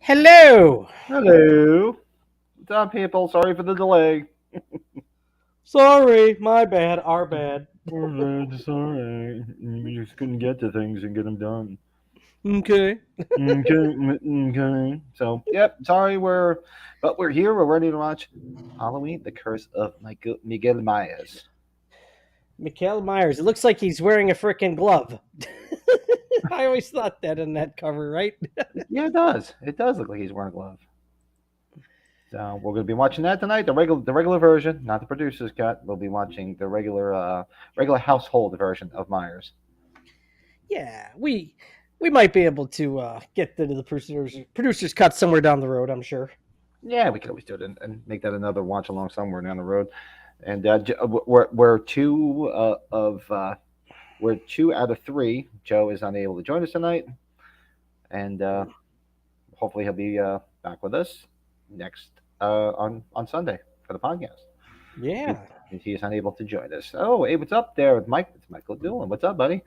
Hello. Hello. What's up, people? Sorry for the delay. Sorry, my bad, our bad. Sorry. We just couldn't get to things and get them done. Okay. Okay. So, yep. Sorry, we're here. We're ready to watch Halloween: The Curse of Miguel Myers. Mikael Myers. It looks like he's wearing a freaking glove. I always thought that in that cover, right? Yeah, it does. It does look like he's wearing a glove. So we're going to be watching that tonight. The regular version, not the producer's cut. We'll be watching the regular household version of Myers. Yeah, we might be able to get to the producer's cut somewhere down the road, I'm sure. Yeah, we could always do it and make that another watch along somewhere down the road. And we're two out of three. Joe is unable to join us tonight, and hopefully he'll be back with us next on Sunday for the podcast. Yeah. He is unable to join us. Oh, hey, what's up there, Mike? It's Michael Doolan. What's up, buddy?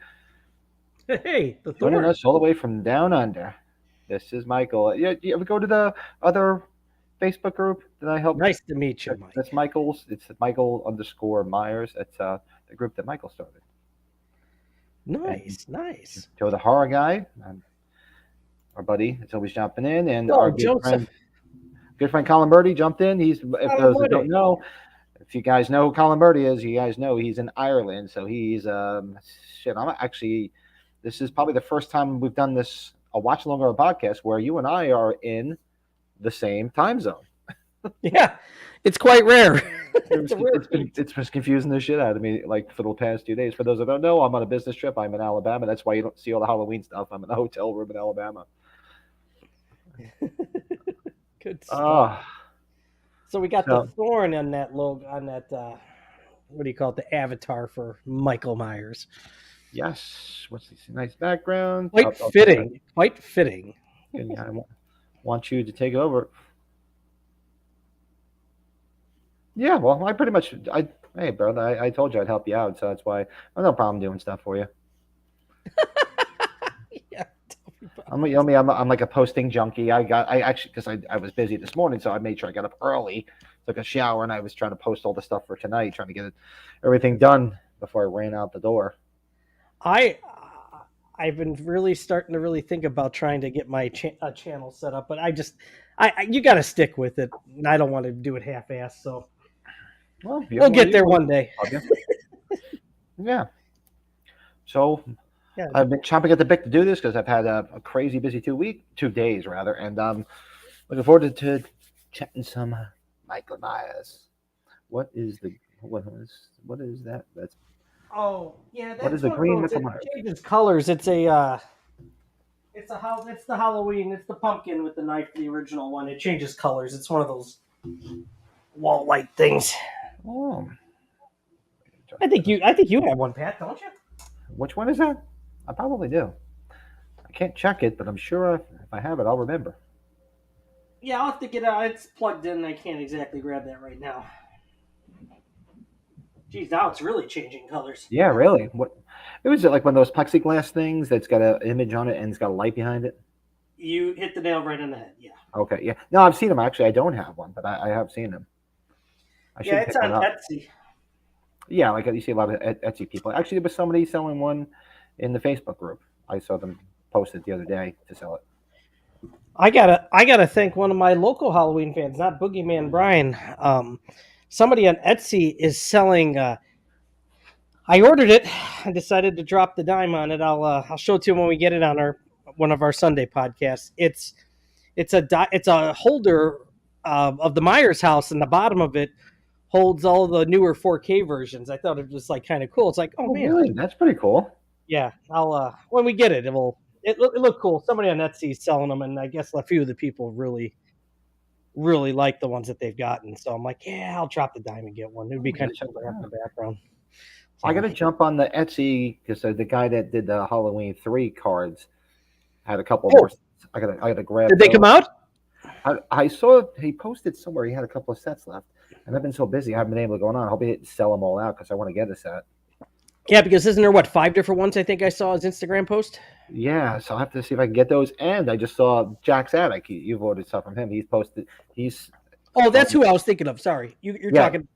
Hey, the Joining Thorn. us all the way from down under. This is Michael. Yeah, you ever go to the other Facebook group that I helped? Nice to meet you, Mike. That's Michael's. It's Michael_Myers. It's the group that Michael started. Nice. Joe the horror guy, our buddy, is always jumping in, and Oh, our Joseph. good friend Colin Birdie jumped in. If those that don't know, if you guys know who Colin Birdie is, you guys know he's in Ireland. So he's this is probably the first time we've done this a watch along our podcast where you and I are in the same time zone. Yeah, it's quite rare. It's just confusing the shit out of me, like for the past 2 days. For those that don't know, I'm on a business trip. I'm in Alabama. That's why you don't see all the Halloween stuff. I'm in a hotel room in Alabama. Good stuff. So we got the Thorn on that logo, on that what do you call it? The avatar for Michael Myers. Yes. What's this nice background? Quite fitting. Quite fitting. Yeah, I want you to take over. Yeah, well, I pretty much, hey, brother, I told you I'd help you out, so that's why I have no problem doing stuff for you. Yeah, I'm like a posting junkie. Because I was busy this morning, so I made sure I got up early, took a shower, and I was trying to post all the stuff for tonight, trying to get everything done before I ran out the door. I've been really starting to really think about trying to get my channel set up, but you got to stick with it, and I don't want to do it half-assed. So we'll get there one day. Yeah. So I've been chomping at the bit to do this because I've had a crazy busy 2 days rather, and looking forward to chatting some Michael Myers. What is that? Oh, yeah. That's what is the green Michael Myers? It changes colors. It's a It's the Halloween. It's the pumpkin with the knife, the original one. It changes colors. It's one of those wall light things. Oh, I think you have one, Pat, don't you? which one is that? I probably do. I can't check it, but I'm sure if I have it, I'll remember. Yeah, I'll have to get it. It's plugged in. I can't exactly grab that right now. Geez, now it's really changing colors. Yeah, really. What? It was like one of those plexiglass things that's got an image on it and it's got a light behind it. You hit the nail right on the head. Yeah. Okay, yeah. No, I've seen them actually. I don't have one, but I have seen them. I Yeah, should it's pick one on up. Etsy. Yeah, like you see a lot of Etsy people. Actually, there was somebody selling one in the Facebook group. I saw them posted the other day to sell it. I gotta thank one of my local Halloween fans, not Boogeyman Brian. Somebody on Etsy is selling. I ordered it. I decided to drop the dime on it. I'll show it to you when we get it on one of our Sunday podcasts. It's a holder of the Myers house, and the bottom of it holds all the newer 4K versions. I thought it was like kind of cool. It's like, oh Oh, man, really? That's pretty cool. yeah. I'll when we get it, it look cool. Somebody on Etsy is selling them, and I guess a few of the people really like the ones that they've gotten. So I'm like, yeah, I'll drop the dime and get one. It would be kind of cool to have in the background. I got to jump on the Etsy because the guy that did the Halloween 3 cards had a couple more. I gotta grab. Did they come out? I saw he posted somewhere he had a couple of sets left, and I've been so busy I haven't been able to go on. I hope he didn't sell them all out because I want to get a set. Yeah, because isn't there 5 different ones? I think I saw his Instagram post. Yeah, so I have to see if I can get those. And I just saw Jack's Attic. You've ordered stuff from him. He's posted. Oh, that's who I was thinking of. Sorry, you're talking.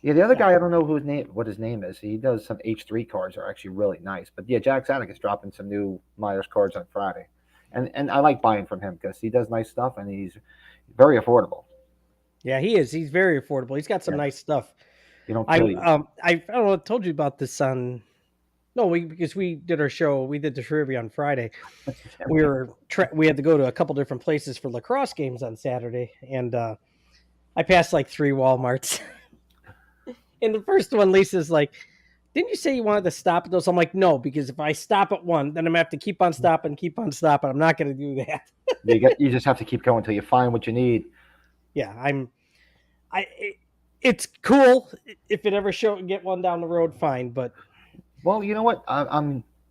Yeah, the other guy, I don't know what his name is. He does some H3 cards are actually really nice. But yeah, Jack's Attic is dropping some new Myers cards on Friday, and I like buying from him because he does nice stuff and he's very affordable. Yeah, he is. He's very affordable. He's got some nice stuff. You don't kill you. I don't know. I told you about this on. No, because we did our show. We did the trivia on Friday. We had to go to a couple different places for lacrosse games on Saturday, and I passed like 3 Walmarts. And the first one, Lisa's like, "Didn't you say you wanted to stop at those?" I'm like, "No, because if I stop at one, then I'm gonna have to keep on stopping. I'm not going to do that." You just have to keep going until you find what you need. Yeah, it's cool if it ever get one down the road, fine. But well, you know what?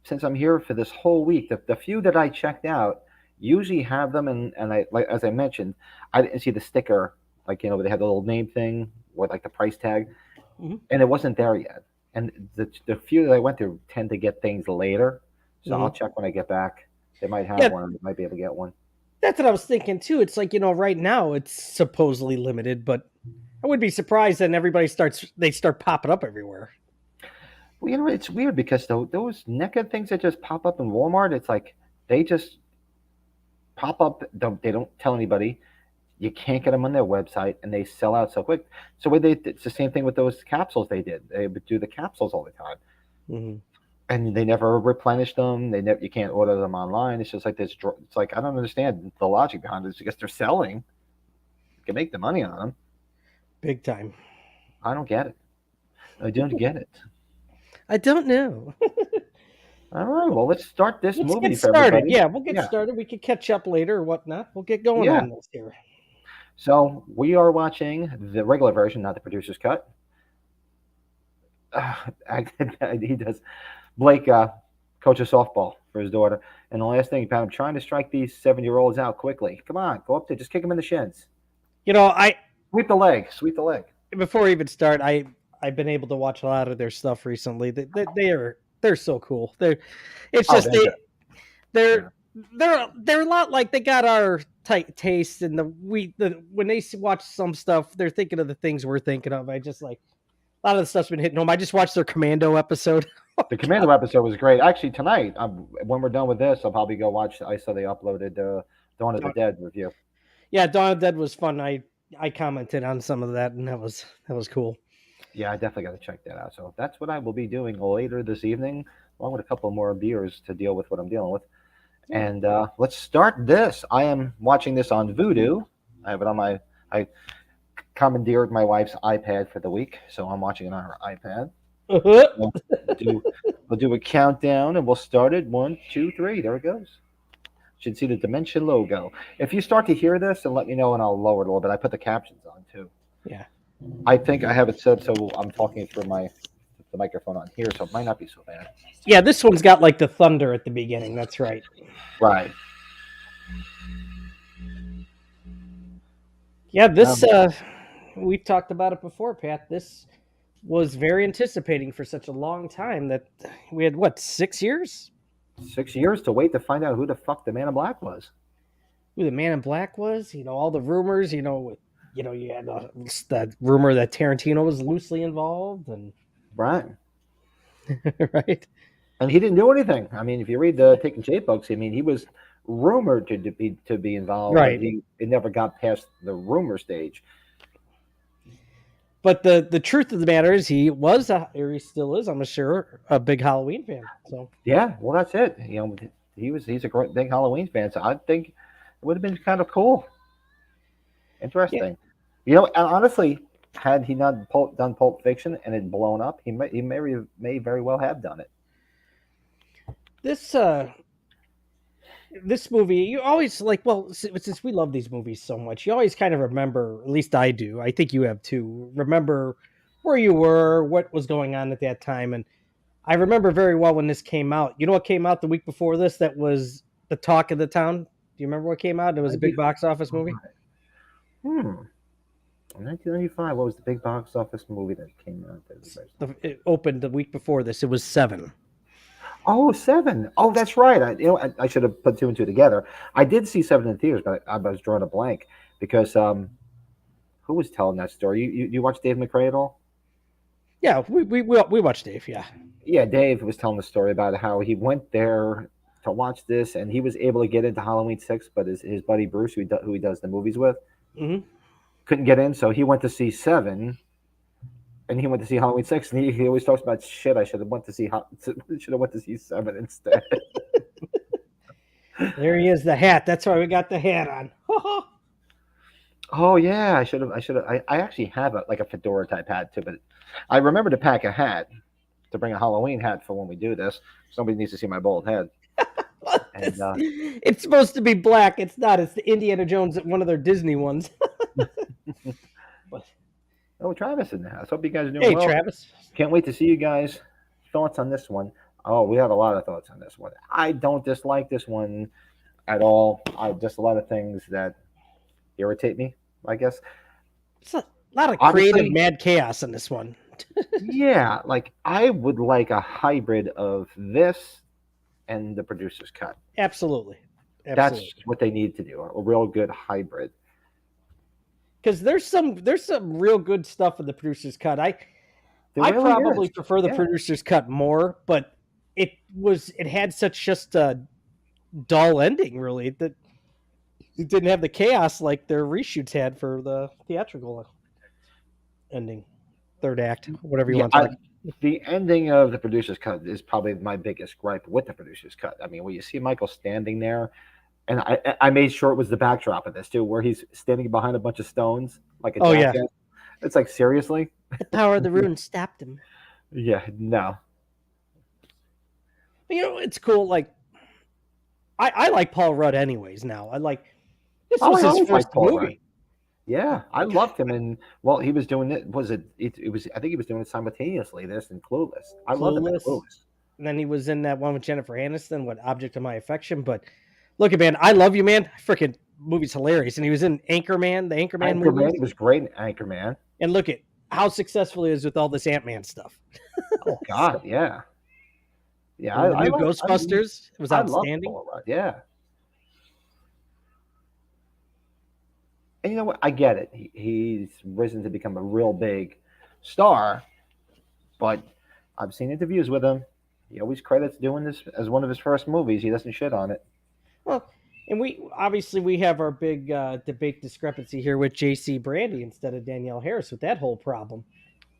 Since I'm here for this whole week, the few that I checked out usually have them, and I like as I mentioned, I didn't see the sticker, like they had the little name thing with like the price tag, and it wasn't there yet. And the few that I went through tend to get things later, so I'll check when I get back. They might have one. They might be able to get one. That's what I was thinking too. It's like right now it's supposedly limited, but I would be surprised that they start popping up everywhere. Well, it's weird because those NECA things that just pop up in Walmart, it's like they just pop up. They don't tell anybody. You can't get them on their website, and they sell out so quick. So it's the same thing with those capsules they did. They would do the capsules all the time, and they never replenish them. You can't order them online. It's just like this. It's like I don't understand the logic behind it. It's because they're selling. You can make the money on them. Big time. I don't get it. I don't get it. I don't know. All right. Well, let's start this movie. Get started. Yeah, we'll get started. We could catch up later or whatnot. We'll get going on this here. So we are watching the regular version, not the producer's cut. He does. Blake coaches softball for his daughter, and the last thing, I'm trying to strike these 7-year-olds out quickly. Come on, go up there, just kick them in the shins. Sweep the leg. Before we even start, I've been able to watch a lot of their stuff recently. They're so cool. They're a lot like they got our tight taste, and when they watch some stuff, they're thinking of the things we're thinking of. I just like a lot of the stuff's been hitting home. I just watched their Commando episode. The Commando episode was great. Actually, tonight, when we're done with this, I'll probably go watch. I saw they uploaded Dawn of the Dead review. Yeah, Dawn of the Dead was fun. I commented on some of that, and that was cool. Yeah, I definitely got to check that out. So that's what I will be doing later this evening, along with a couple more beers to deal with what I'm dealing with. And let's start this. I am watching this on Vudu. I have it on I commandeered my wife's iPad for the week, so I'm watching it on her iPad. We'll do a countdown, and we'll start it. 1, 2, 3. There it goes. Should see the Dimension logo. If you start to hear this, then let me know and I'll lower it a little bit. I put the captions on too. Yeah. I think I have it set so I'm talking through the microphone on here, so it might not be so bad. Yeah, this one's got like the thunder at the beginning. That's right. Right. Yeah, this we've talked about it before, Pat. This was very anticipating for such a long time that we had 6 years? 6 years to wait to find out who the fuck the Man in Black was. Who the Man in Black was? All the rumors. You had that rumor that Tarantino was loosely involved, and Right. right. And he didn't do anything. I mean, if you read the Taking Shape books, I mean, he was rumored to be involved, right? But it never got past the rumor stage. But the truth of the matter is, he was, or he still is, I'm sure, a big Halloween fan. So yeah, well, that's it. He's a great big Halloween fan, so I think it would have been kind of cool, interesting. Yeah. And honestly, had he not done Pulp Fiction and it blown up, he may very well have done it. This movie, you always since we love these movies so much, you always kind of remember, at least I do, I think you have too, remember where you were, what was going on at that time. And I remember very well when this came out. You know what came out the week before this that was the talk of the town? Do you remember what came out? It was a big box office movie. 1995, what was the big box office movie that came out? It opened the week before this. It was Seven. Oh, Seven. Oh, that's right. I should have put two and two together. I did see Seven in theaters, but I was drawing a blank because who was telling that story? You watched Dave McRae at all? Yeah, we watched Dave. Yeah. Yeah, Dave was telling the story about how he went there to watch this, and he was able to get into Halloween 6, but his buddy Bruce, who he does the movies with, couldn't get in, so he went to see 7. And he went to see Halloween 6, and he always talks about shit. I should have went to see 7 instead. There he is, the hat. That's why we got the hat on. Oh yeah, I should have. I actually have a fedora type hat too, but I remember to pack a hat, to bring a Halloween hat for when we do this. Somebody needs to see my bald head. And, it's supposed to be black. It's not. It's the Indiana Jones, one of their Disney ones. Oh, Travis in the house. Hope you guys are doing well. Hey, Travis. Can't wait to see you guys. Thoughts on this one? Oh, we have a lot of thoughts on this one. I don't dislike this one at all. Just a lot of things that irritate me, I guess. It's a lot of creative mad chaos in this one. Yeah, I would like a hybrid of this and the producer's cut. Absolutely. That's what they need to do. A real good hybrid. Because there's some real good stuff in the producer's cut. I probably prefer the producer's cut more, but it had such just a dull ending, really, that it didn't have the chaos like their reshoots had for the theatrical ending, third act, whatever you want to call it. The ending of the producer's cut is probably my biggest gripe with the producer's cut. I mean, when you see Michael standing there, and I made sure it was the backdrop of this too, where he's standing behind a bunch of stones like a jackass. Yeah. It's like, seriously? The power of the rune stopped him. Yeah, no. But, it's cool. I like Paul Rudd anyways now. This was his first movie. Rudd. Yeah, I loved him, and he was doing it. It was? I think he was doing it simultaneously. This and Clueless. I love him in Clueless. And then he was in that one with Jennifer Aniston, "What Object of My Affection." But look, man, I love you, man. Freaking movie's hilarious, and he was in Anchorman. The Anchorman movie. He was great in Anchorman. And look at how successful he is with all this Ant-Man stuff. Oh God, yeah. Yeah, I Ghostbusters. It was outstanding. Yeah. And you know what? I get it. He's risen to become a real big star, but I've seen interviews with him. He always credits doing this as one of his first movies. He doesn't shit on it. Well, and we have our big debate discrepancy here with J.C. Brandy instead of Danielle Harris with that whole problem.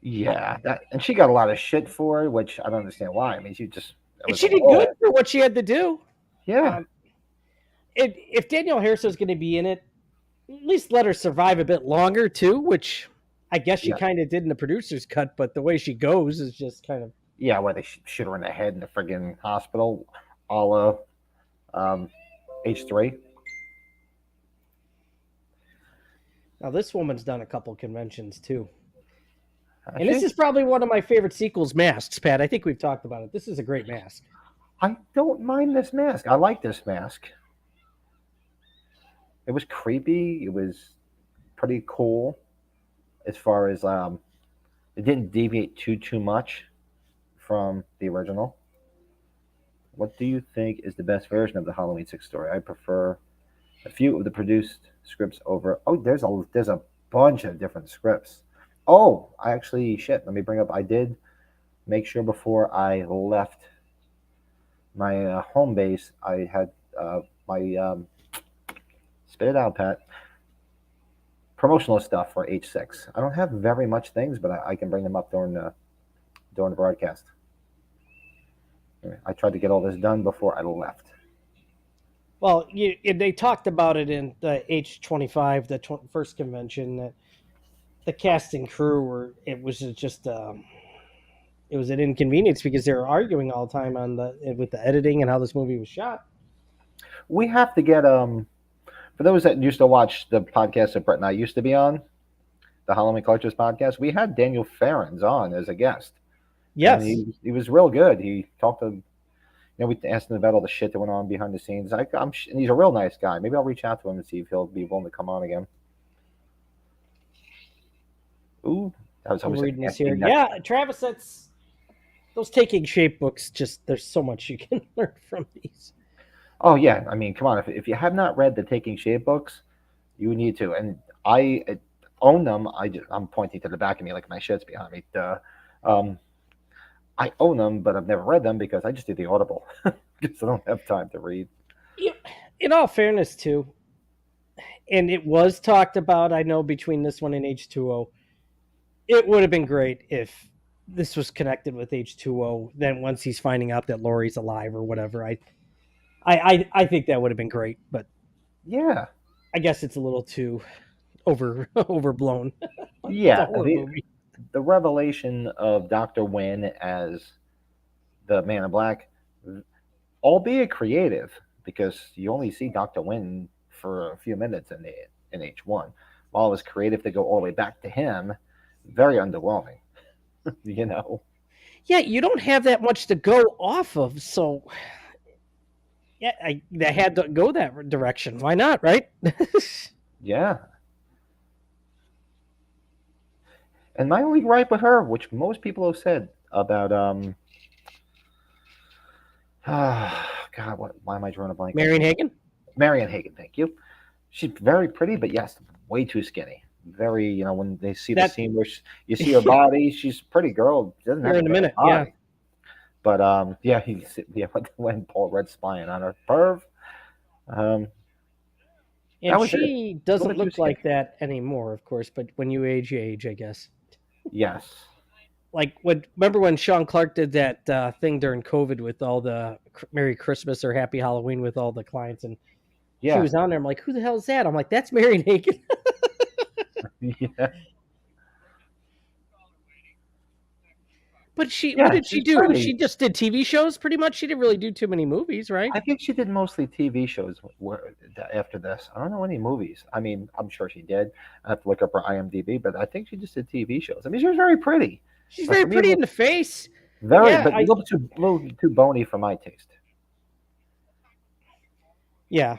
Yeah, and she got a lot of shit for it, which I don't understand why. I mean, she did good for what she had to do. Yeah. If Danielle Harris was going to be in it, at least let her survive a bit longer too, which I guess she kind of did in the producer's cut. But the way she goes is just kind of where they shoot her in the head in the friggin' hospital, a la H3. Now this woman's done a couple conventions too. And this Actually, is probably one of my favorite sequels masks, Pat. I think we've talked about it. This is a great mask. I don't mind this mask. I like this mask. It was creepy. It was pretty cool as far as it didn't deviate too much from the original. What do you think is the best version of the Halloween 6 story? I prefer a few of the produced scripts over. Oh, there's a bunch of different scripts. Oh, I actually shit. Let me bring up. I did make sure before I left my home base, I had my spit it out, Pat. Promotional stuff for H6. I don't have very much things, but I can bring them up during the broadcast. I tried to get all this done before I left. Well, they talked about it in the H25, the first convention, that the cast and crew were. It was just it was an inconvenience because they were arguing all the time with the editing and how this movie was shot. We have to get for those that used to watch the podcast that Brett and I used to be on, the Halloween Collectors podcast, we had Daniel Farrens on as a guest. Yes, and he was real good. He talked to, we asked him about all the shit that went on behind the scenes. And he's a real nice guy. Maybe I'll reach out to him and see if he'll be willing to come on again. Ooh, I'm reading this here. Yeah, Travis, those Taking Shape books. Just there's so much you can learn from these. Oh yeah, I mean, come on. If you have not read the Taking Shape books, you need to. And I own them. I'm pointing to the back of me like my shit's behind me. I own them, but I've never read them because I just do the Audible because I don't have time to read. In all fairness, too, and it was talked about, I know, between this one and H2O, it would have been great if this was connected with H2O. Then once he's finding out that Laurie's alive or whatever, I think that would have been great. But yeah, I guess it's a little too overblown. Yeah, the revelation of Dr. Wynn as the Man in Black, albeit creative, because you only see Dr. Wynn for a few minutes in H1. While it was creative to go all the way back to him, very underwhelming. Yeah, you don't have that much to go off of, so yeah, they had to go that direction. Why not, right? Yeah. And my only gripe with her, which most people have said about God, why am I drawing a blank? Marion Hagen? Marion Hagen, thank you. She's very pretty, but yes, way too skinny. Very, when they see the scene where you see her body, she's a pretty girl. Doesn't have in a minute, body. yeah. But when Paul Rudd spying on her, perv. And she doesn't look like that anymore, of course. But when you age, I guess. Yes. Like remember when Sean Clark did that thing during COVID with all the Merry Christmas or Happy Halloween with all the clients, and she was on there. I'm like, who the hell is that? I'm like, that's Marion Hagen. Yeah. But what did she do? Pretty. She just did TV shows, pretty much. She didn't really do too many movies, right? I think she did mostly TV shows after this. I don't know any movies. I mean, I'm sure she did. I have to look up her IMDb, but I think she just did TV shows. I mean, she was very pretty. She's very pretty in the face. But a little too bony for my taste. Yeah.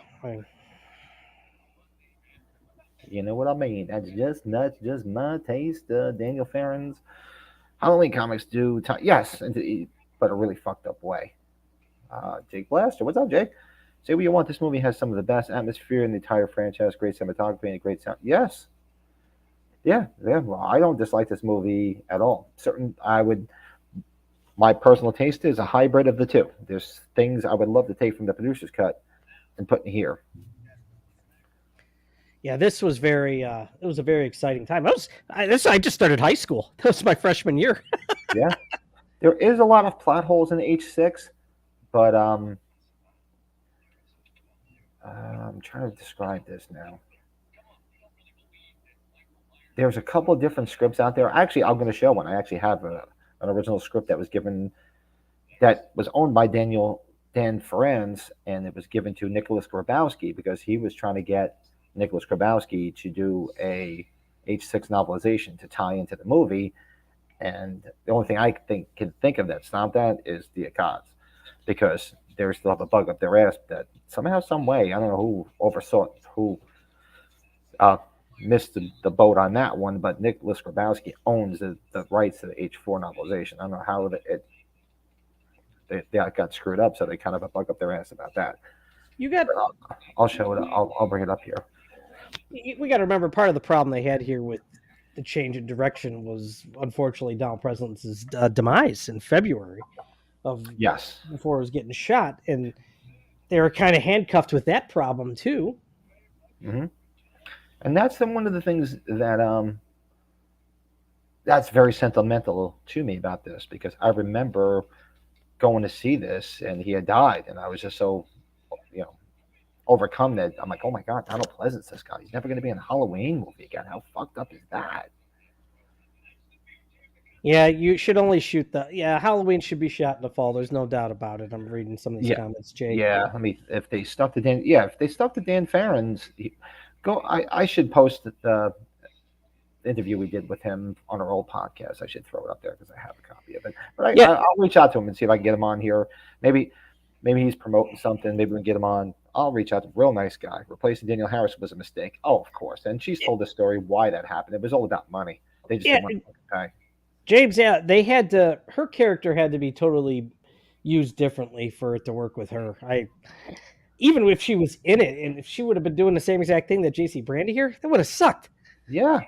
You know what I mean? That's just my taste. Daniel Farrens. Halloween comics do, yes, but a really fucked up way. Jake Blaster, what's up, Jake? Say what you want. This movie has some of the best atmosphere in the entire franchise, great cinematography, and a great sound. Yes. Yeah. Well, I don't dislike this movie at all. My personal taste is a hybrid of the two. There's things I would love to take from the producer's cut and put in here. Yeah, this was it was a very exciting time. I just started high school. That was my freshman year. Yeah. There is a lot of plot holes in H6, but I'm trying to describe this now. There's a couple of different scripts out there. Actually, I'm going to show one. I actually have an original script that was owned by Daniel Dan Franz, and it was given to Nicholas Grabowski because he was trying to get Nicholas Grabowski to do a H6 novelization to tie into the movie. And the only thing I can think of that stopped that is the Akats, because they still have a bug up their ass that somehow, some way, I don't know who oversaw it, who uh, missed the boat on that one, but Nicholas Grabowski owns the rights to the H4 novelization. I don't know how they got screwed up, so they kind of a bug up their ass about that. You got. I'll show it. I'll bring it up here. We got to remember part of the problem they had here with the change in direction was unfortunately Donald Pleasance's demise in February of before he was getting shot, and they were kind of handcuffed with that problem too. Mm-hmm. And that's one of the things that that's very sentimental to me about this, because I remember going to see this and he had died, and I was just so overcome that I'm like, oh my god, Donald Pleasance, this guy, he's never going to be in a Halloween movie again. How fucked up is that? Yeah, you should only shoot Halloween should be shot in the fall. There's no doubt about it. I'm reading some of these comments, Jake. Yeah, I mean, if they stuck to Dan Farron's, I should post the interview we did with him on our old podcast. I should throw it up there because I have a copy of it. But I'll reach out to him and see if I can get him on here. Maybe he's promoting something. Maybe we can get him on. I'll reach out to him. Real nice guy. Replacing Danielle Harris was a mistake. Oh, of course. And she's told the story why that happened. It was all about money. They just didn't want to pay. James, they had to. Her character had to be totally used differently for it to work with her. Even if she was in it, and if she would have been doing the same exact thing that JC Brandy here, that would have sucked. Yeah.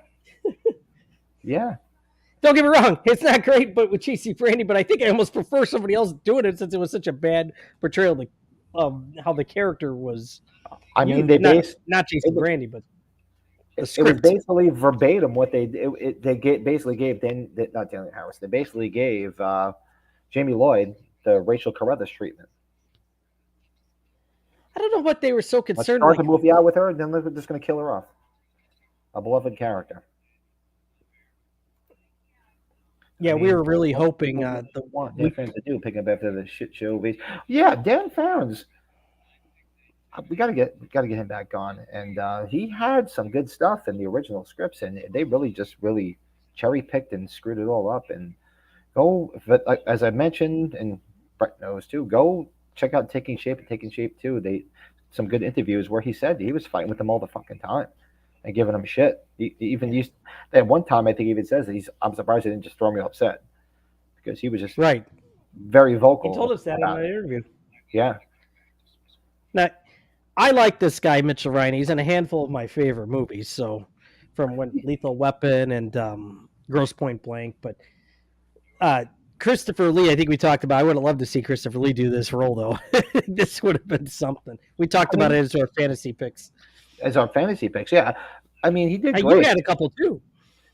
Yeah. Don't get me wrong, it's not great, but with JC Brandy, but I think I almost prefer somebody else doing it since it was such a bad portrayal of how the character was. I mean, they not JC Brandy, but the script. It was basically verbatim what they basically gave not Danielle Harris. They basically gave Jamie Lloyd the Rachel Carruthers treatment. I don't know what they were so concerned. Let's start the movie out with her, and then they're just going to kill her off. A beloved character. Yeah, we were really hoping Dan Farron's to do picking up after the shit show. Yeah, Dan Farron's. We got to get him back on, and he had some good stuff in the original scripts, and they really cherry picked and screwed it all up. And as I mentioned, and Brett knows too, go check out Taking Shape and Taking Shape 2. Some good interviews where he said he was fighting with them all the fucking time and giving them shit. He even used at one time, I think he even says I'm surprised he didn't just throw me upset, because he was just very vocal. He told us that in an interview. Yeah. Now, I like this guy, Mitchell Ryan. He's in a handful of my favorite movies. So, from Lethal Weapon and Grosse Point Blank, but Christopher Lee, I think we talked about. I would have loved to see Christopher Lee do this role, though. This would have been something. We talked about it as our fantasy picks. Yeah. I mean, he did great. You had a couple too.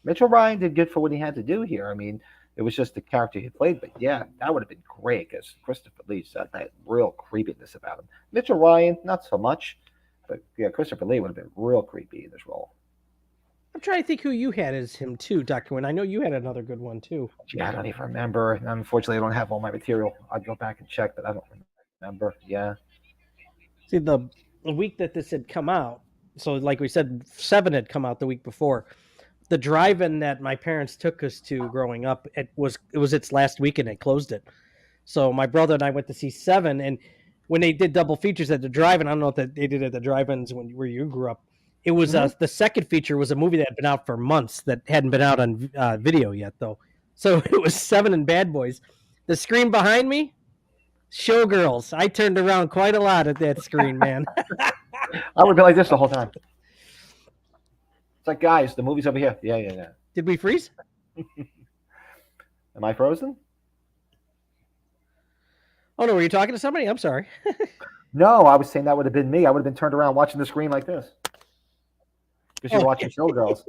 Mitchell Ryan did good for what he had to do here. I mean, it was just the character he played, but yeah, that would have been great, because Christopher Lee said that real creepiness about him. Mitchell Ryan, not so much, but yeah, Christopher Lee would have been real creepy in this role. I'm trying to think who you had as him too, Dr. Wynn. I know you had another good one too. Yeah, I don't even remember. Unfortunately, I don't have all my material. I'd go back and check, but I don't remember. Yeah. See, the week that this had come out, so like we said, 7 had come out the week before. The drive-in that my parents took us to growing up, it was its last week and it closed it. So my brother and I went to see 7, and when they did double features at the drive-in, I don't know if they did at the drive-ins where you grew up. It was the second feature was a movie that had been out for months that hadn't been out on video yet, though. So it was 7 and Bad Boys. The screen behind me, Showgirls. I turned around quite a lot at that screen, man. I would be like this the whole time. It's like, guys, the movie's over here. Yeah. Did we freeze? Am I frozen? Oh, no, were you talking to somebody? I'm sorry. No, I was saying that would have been me. I would have been turned around watching the screen like this. Because you're watching Showgirls.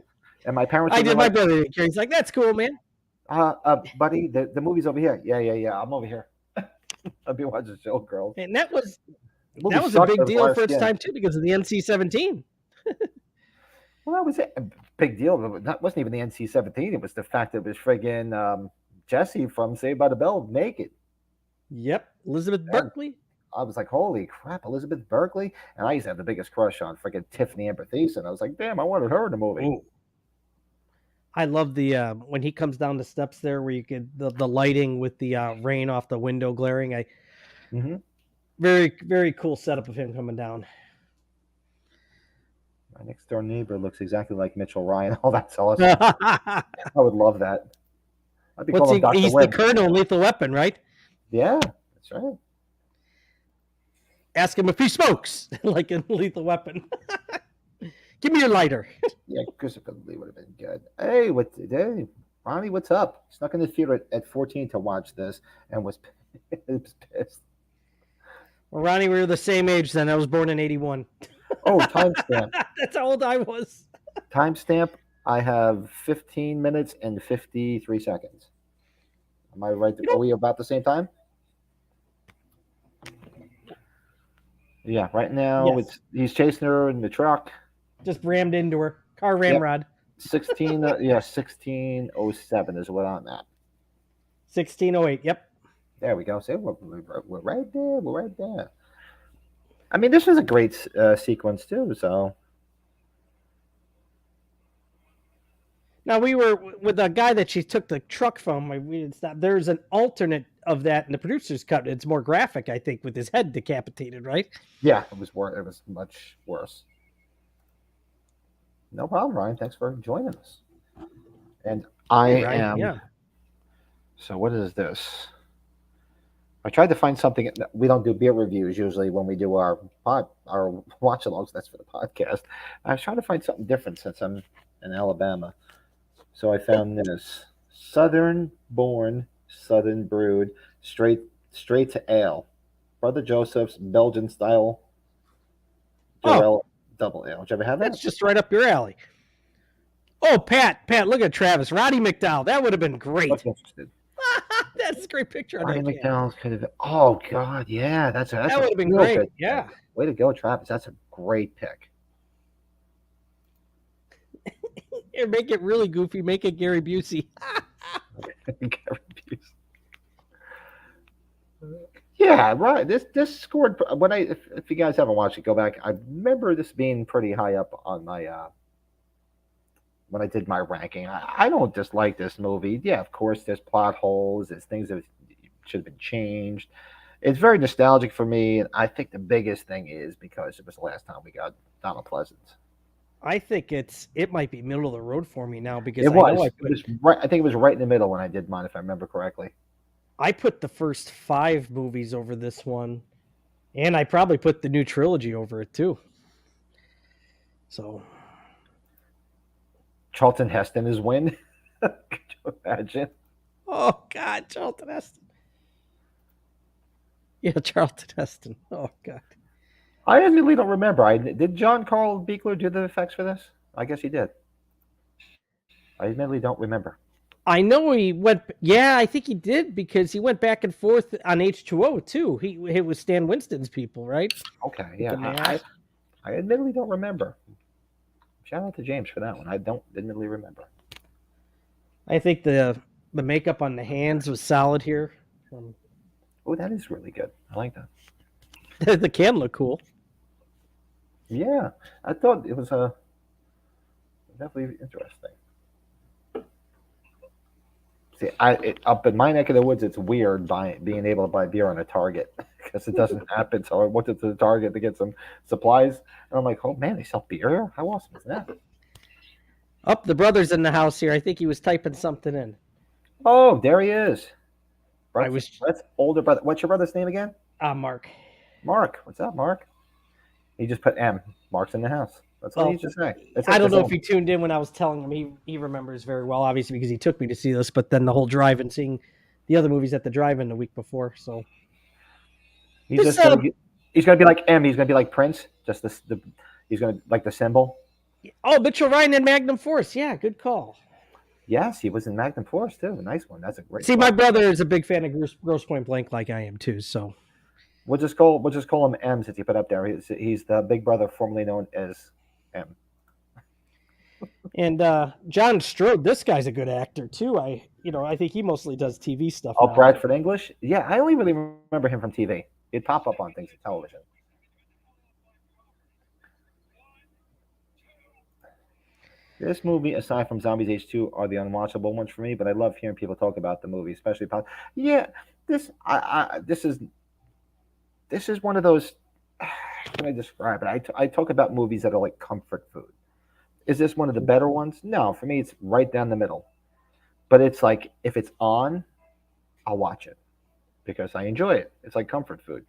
And my parents... I did my brother. He's like, that's cool, man. Buddy, the movie's over here. Yeah. I'm over here. I'll be watching Showgirls. And that was a big deal for its time, too, because of the NC-17. Well, that was a big deal. That wasn't even the NC-17. It was the fact that it was friggin' Jesse from Saved by the Bell naked. Yep. Elizabeth Berkley. I was like, holy crap, Elizabeth Berkley. And I used to have the biggest crush on freaking Tiffany Amber Thiessen. I was like, damn, I wanted her in the movie. Ooh. I love the when he comes down the steps there, where you get the lighting with the rain off the window glaring. Very, very cool setup of him coming down. My next door neighbor looks exactly like Mitchell Ryan. Oh, that's awesome. I would love that. I'd be calling Dr. He's Wynn. the Colonel in Lethal Weapon, right? Yeah, that's right. Ask him if he smokes, like in Lethal Weapon. Give me your lighter. Yeah, Christopher Lee would have been good. Hey, Ronnie, what's up? Snuck in the theater at 14 to watch this and was pissed. Well, Ronnie, we were the same age then. I was born in 81. Oh, timestamp. That's how old I was. Timestamp, I have 15 minutes and 53 seconds. Am I right? Are we about the same time? Yeah, right now he's chasing her in the truck. Just rammed into her. Car ramrod. 1607 is what I'm at. 1608, yep. There we go. See, we're right there. We're right there. I mean, this was a great sequence too. So now we were with the guy that she took the truck from. We didn't stop. There's an alternate of that in the producer's cut. It's more graphic, I think, with his head decapitated, right? Yeah, it was much worse. No problem, Ryan. Thanks for joining us. And I am. Yeah. So what is this? I tried to find something. We don't do beer reviews usually when we do our watch-alongs. That's for the podcast. I was trying to find something different since I'm in Alabama. So I found this Southern-born, Southern brewed, straight to ale. Brother Joseph's Belgian-style double ale. Did you ever have that? That's just right up your alley. Oh, Pat, look at Travis. Roddy McDowell. That would have been great. That's a great picture. Roddy McDowell could have been. Oh, God, yeah. That would have been great. Yeah. Way to go, Travis. That's a great pick. Here, make it really goofy. Make it Gary Busey. Gary Busey. Yeah, right. This scored when if you guys haven't watched it, go back. I remember this being pretty high up on my when I did my ranking. I don't dislike this movie. Yeah, of course, there's plot holes, there's things that should have been changed. It's very nostalgic for me, and I think the biggest thing is because it was the last time we got Donald Pleasance. I think it might be middle of the road for me now because I think it was right in the middle when I did mine, if I remember correctly. I put the first 5 movies over this one, and I probably put the new trilogy over it too. So, Charlton Heston is win. Could you imagine? Oh God, Charlton Heston. Yeah, Charlton Heston. Oh God. I really don't remember. Did John Carl Buechler do the effects for this? I guess he did. I admittedly don't remember. I know he went. Yeah, I think he did because he went back and forth on H2O too. He was Stan Winston's people, right? Okay, yeah. I admittedly don't remember. Shout out to James for that one. I don't admittedly remember. I think the makeup on the hands was solid here. Oh, that is really good. I like that. The can look cool. Yeah, I thought it was definitely interesting. See, up in my neck of the woods, it's weird being able to buy beer on a Target because it doesn't happen. So I went to the Target to get some supplies, and I'm like, oh man, they sell beer here? How awesome is that? The brother's in the house here. I think he was typing something in. Oh, there he is. Brett's older brother. What's your brother's name again? Mark. Mark. What's up, Mark? He just put M. Mark's in the house. That's all he just say. I don't know if he tuned in when I was telling him. He remembers very well, obviously, because he took me to see this. But then the whole drive-in, seeing the other movies at the drive-in the week before. So he's going to be like M. He's going to be like Prince. Just he's going to like the symbol. Oh, Mitchell Ryan in Magnum Force. Yeah, good call. Yes, he was in Magnum Force too. A nice one. That's a great. See, my brother is a big fan of Grosse Pointe Blank, like I am too. So we'll just call him M since he put up there. He's the big brother formerly known as M. And John Strode, this guy's a good actor too. I think he mostly does TV stuff. Oh, now. Bradford English. Yeah, I only really remember him from TV. It'd pop up on things on television. This movie, aside from Zombies H2, are the unwatchable ones for me. But I love hearing people talk about the movie, especially about. Yeah, this is one of those. How can I describe it? I talk about movies that are like comfort food. Is this one of the better ones? No, for me, it's right down the middle. But it's like if it's on, I'll watch it because I enjoy it. It's like comfort food.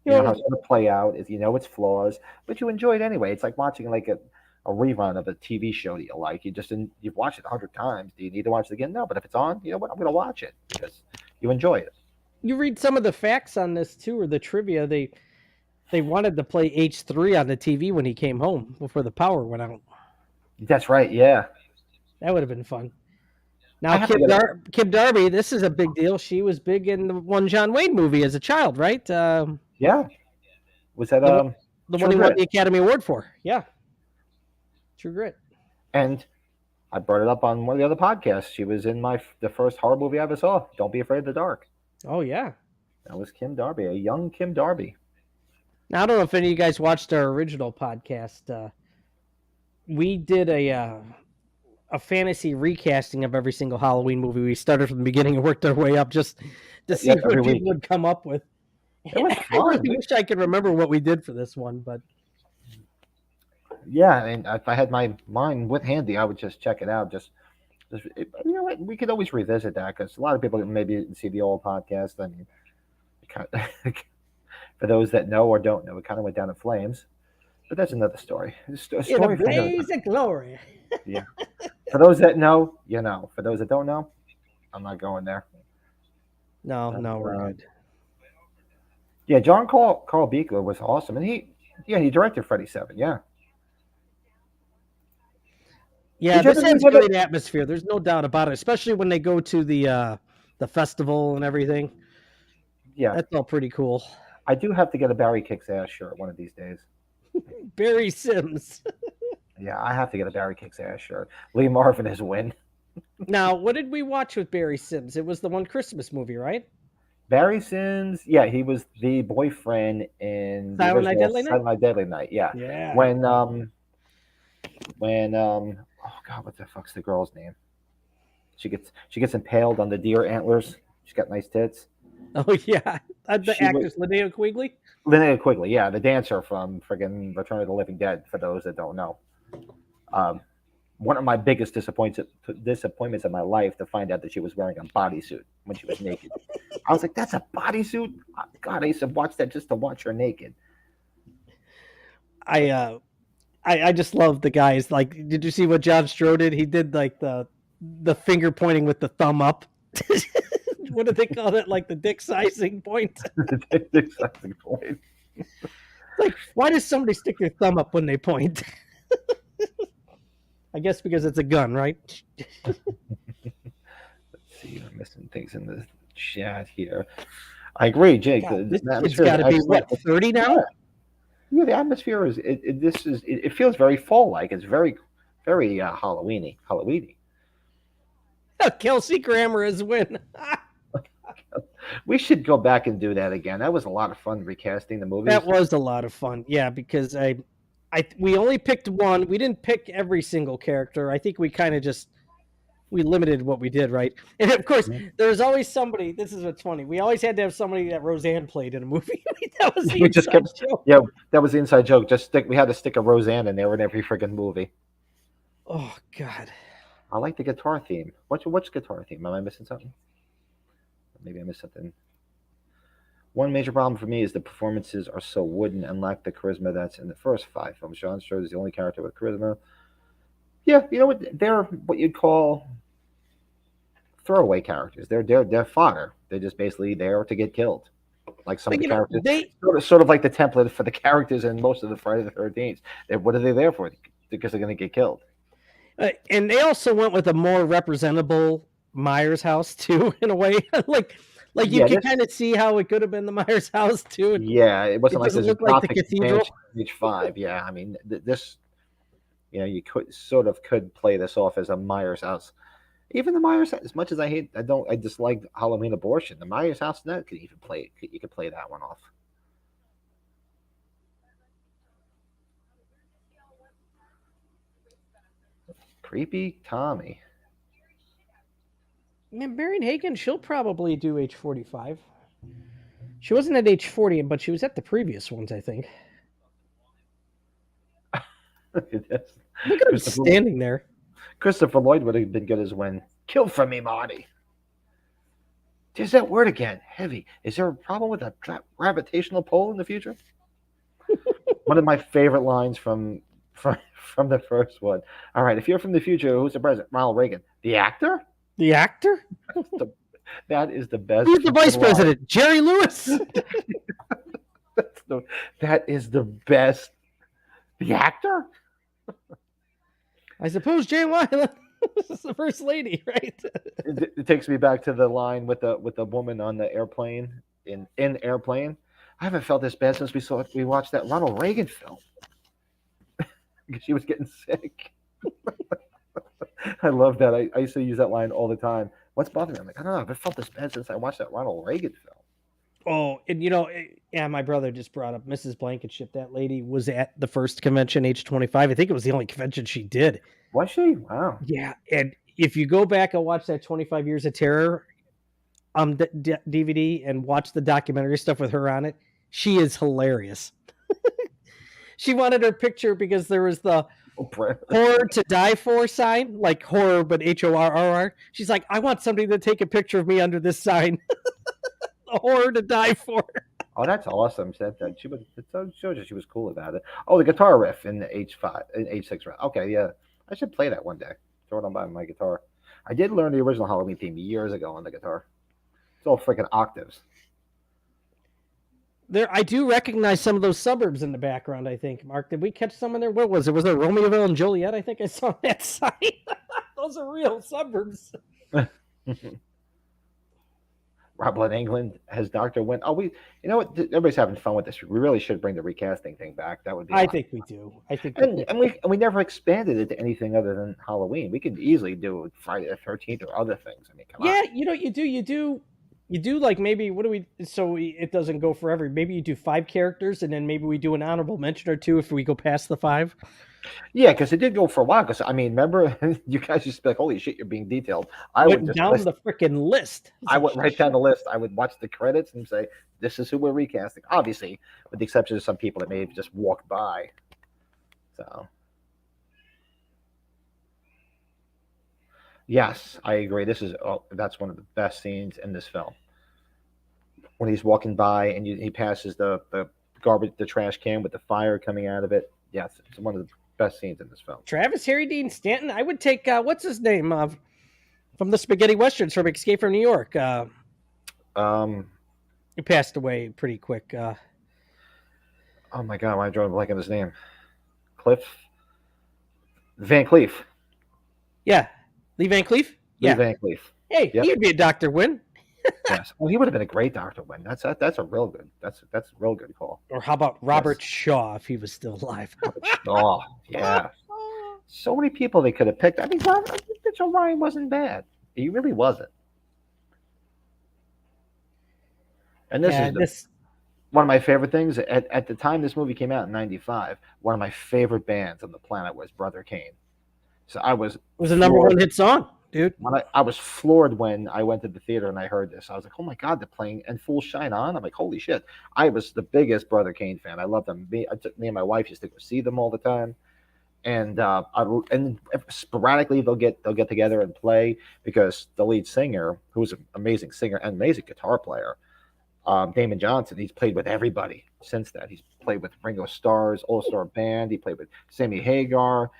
You know how it's going to play out. You know its flaws, but you enjoy it anyway. It's like watching like a rerun of a TV show that you like. You've watched it 100 times. Do you need to watch it again? No, but if it's on, you know what? I'm going to watch it because you enjoy it. You read some of the facts on this too, or the trivia. They wanted to play H3 on the TV when he came home before the power went out. That's right. Yeah, that would have been fun. Now, Kim Darby, this is a big deal. She was big in the one John Wayne movie as a child, right? Yeah. Was that the one he won the Academy Award for? Yeah. True Grit. And I brought it up on one of the other podcasts. She was in the first horror movie I ever saw, Don't Be Afraid of the Dark. Oh, yeah. That was Kim Darby, a young Kim Darby. Now, I don't know if any of you guys watched our original podcast. We did a fantasy recasting of every single Halloween movie. We started from the beginning and worked our way up just to see what people would come up with. It was fun. I really wish I could remember what we did for this one, but yeah, and if I had my mind with handy, I would just check it out. You know what? We could always revisit that because a lot of people maybe didn't see the old podcast. I mean, for those that know or don't know, it kind of went down in flames. But that's another story. In a blaze of glory. Yeah. For those that know, you know. For those that don't know, I'm not going there. No, we're good. Yeah, John Carl Buechler was awesome, and he directed Freddy 7. Yeah. Yeah, this has great atmosphere. There's no doubt about it, especially when they go to the festival and everything. Yeah, that's all pretty cool. I do have to get a Barry Kicks Ass shirt one of these days. Barry Sims. Yeah, I have to get a Barry Kicks Ass shirt. Lee Marvin is win. Now, what did we watch with Barry Sims? It was the one Christmas movie, right? Barry Sims, yeah, he was the boyfriend in Silent Night, Deadly Night. Silent Night, Deadly Night, yeah. Yeah. When oh god, what the fuck's the girl's name? She gets impaled on the deer antlers. She's got nice tits. Oh yeah, the actress Linnea Quigley. Linnea Quigley, yeah, the dancer from friggin' Return of the Living Dead. For those that don't know, one of my biggest disappointments in my life to find out that she was wearing a bodysuit when she was naked. I was like, "That's a bodysuit." God, I used to watch that just to watch her naked. I just love the guys. Like, did you see what John Stroh did? He did like the finger pointing with the thumb up. What do they call that? Like the dick sizing point? The dick sizing point. Like, why does somebody stick their thumb up when they point? I guess because it's a gun, right? Let's see, I'm missing things in the chat here. I agree, Jake. God, this kid's got to be what, 30 now? Yeah, the atmosphere is. It feels very fall-like. It's very, very Halloweeny. Kelsey Grammer is win. We should go back and do that again. That was a lot of fun recasting the movies. That was a lot of fun. Yeah, because we only picked one. We didn't pick every single character. I think we kind of we limited what we did, right? And of course, there was always somebody. This is what's funny. We always had to have somebody that Roseanne played in a movie. That was the inside joke. Yeah, that was the inside joke. We had to stick a Roseanne in there in every friggin' movie. Oh God. I like the guitar theme. What's guitar theme? Am I missing something? Maybe I missed something. One major problem for me is the performances are so wooden and lack the charisma that's in the first 5 films. John Stroh is the only character with charisma. Yeah, you know what? They're what you'd call throwaway characters. They're fodder. They're just basically there to get killed. Like some of the characters, sort of like the template for the characters in most of the Friday the 13th. What are they there for? Because they're going to get killed. And they also went with a more representable Myers house too, in a way. like you can kind of see how it could have been the Myers house too. Yeah, it wasn't like this Gothic the cathedral. Page 5. Yeah, I mean this. You know, you could play this off as a Myers house. Even the Myers, as much as I dislike Halloween Abortion, the Myers house that could even play. You could play that one off. Creepy Tommy. Man, Marion Hagen, she'll probably do age 45. She wasn't at age 40, but she was at the previous ones, I think. Look at this. Look at him standing there. Christopher Lloyd would have been good as when kill for me, Moody. There's that word again. Heavy. Is there a problem with a gravitational pull in the future? One of my favorite lines from the first one. All right, if you're from the future, who's the president? Ronald Reagan. The actor? The actor? That is the best. Who's the vice president? Jerry Lewis. That is the best. The actor? I suppose Jay Wyland is the first lady, right? It takes me back to the line with the woman on the airplane in Airplane. I haven't felt this bad since we watched that Ronald Reagan film because she was getting sick. I love that. I used to use that line all the time. What's bothering me? I'm like, I don't know. I've felt this bad since I watched that Ronald Reagan film. Oh, and yeah, my brother just brought up Mrs. Blankenship. That lady was at the first convention, age 25. I think it was the only convention she did. Was she? Wow. Yeah, and if you go back and watch that 25 Years of Terror DVD and watch the documentary stuff with her on it, she is hilarious. She wanted her picture because there was the horror to die for sign, like horror, but HORRR. She's like, I want somebody to take a picture of me under this sign. The horror to die for. Oh, that's awesome. That she was. It shows you she was cool about it. Oh, the guitar riff in the H6 round. Okay, yeah, I should play that one day. Throw it on by my guitar. I did learn the original Halloween theme years ago on the guitar. It's all freaking octaves. There, I do recognize some of those suburbs in the background. I think, Mark, did we catch some in there? What was it? Was it Romeoville and Joliet? I think I saw that sign. Those are real suburbs. Rob England as Dr. Wynn. Oh, you know what? Everybody's having fun with this. We really should bring the recasting thing back. That would be. I think we do. And we never expanded it to anything other than Halloween. We could easily do Friday the 13th or other things. I mean, come on. Yeah, you do like maybe what do we? So it doesn't go forever. Maybe you do 5 characters, and then maybe we do an honorable mention or 2 if we go past the 5. Yeah, because it did go for a while. Because I mean, remember, you guys used to be like, "Holy shit, you're being detailed." I went down the freaking list. I went right down the list. I would watch the credits and say, "This is who we're recasting." Obviously, with the exception of some people that may have just walked by. So, yes, I agree. That's one of the best scenes in this film. When he's walking by and he passes the garbage, the trash can with the fire coming out of it. Yes, it's one of the best scenes in this film. Travis Harry Dean Stanton. I would take what's his name from the spaghetti westerns from Escape from New York. He passed away pretty quick. Oh my God, why am I drawing a blank on his name? Van Cleef. Yeah, Lee Van Cleef. Yeah, Lee Van Cleef. Hey, yep. He'd be a Dr. Wynn. Yes. Well, he would have been a great Dr. Wynn. That's a real good. That's a real good call. Or how about Robert Shaw if he was still alive? Oh, yeah. So many people they could have picked. I mean, Mitchell Ryan wasn't bad. He really wasn't. And this is one of my favorite things. At the time this movie came out in '95, one of my favorite bands on the planet was Brother Kane. So it was a number 1 hit song, dude. I was floored when I went to the theater and I heard this. I was like, oh my God, they're playing "And Full Shine On." I'm like, holy shit. I was the biggest Brother Kane fan. I loved them. Me and my wife used to go see them all the time. And sporadically they'll get together and play because the lead singer, who's an amazing singer and amazing guitar player, Damon Johnson, he's played with everybody since that. He's played with Ringo Starr's All-Star Band. He played with Sammy Hagar.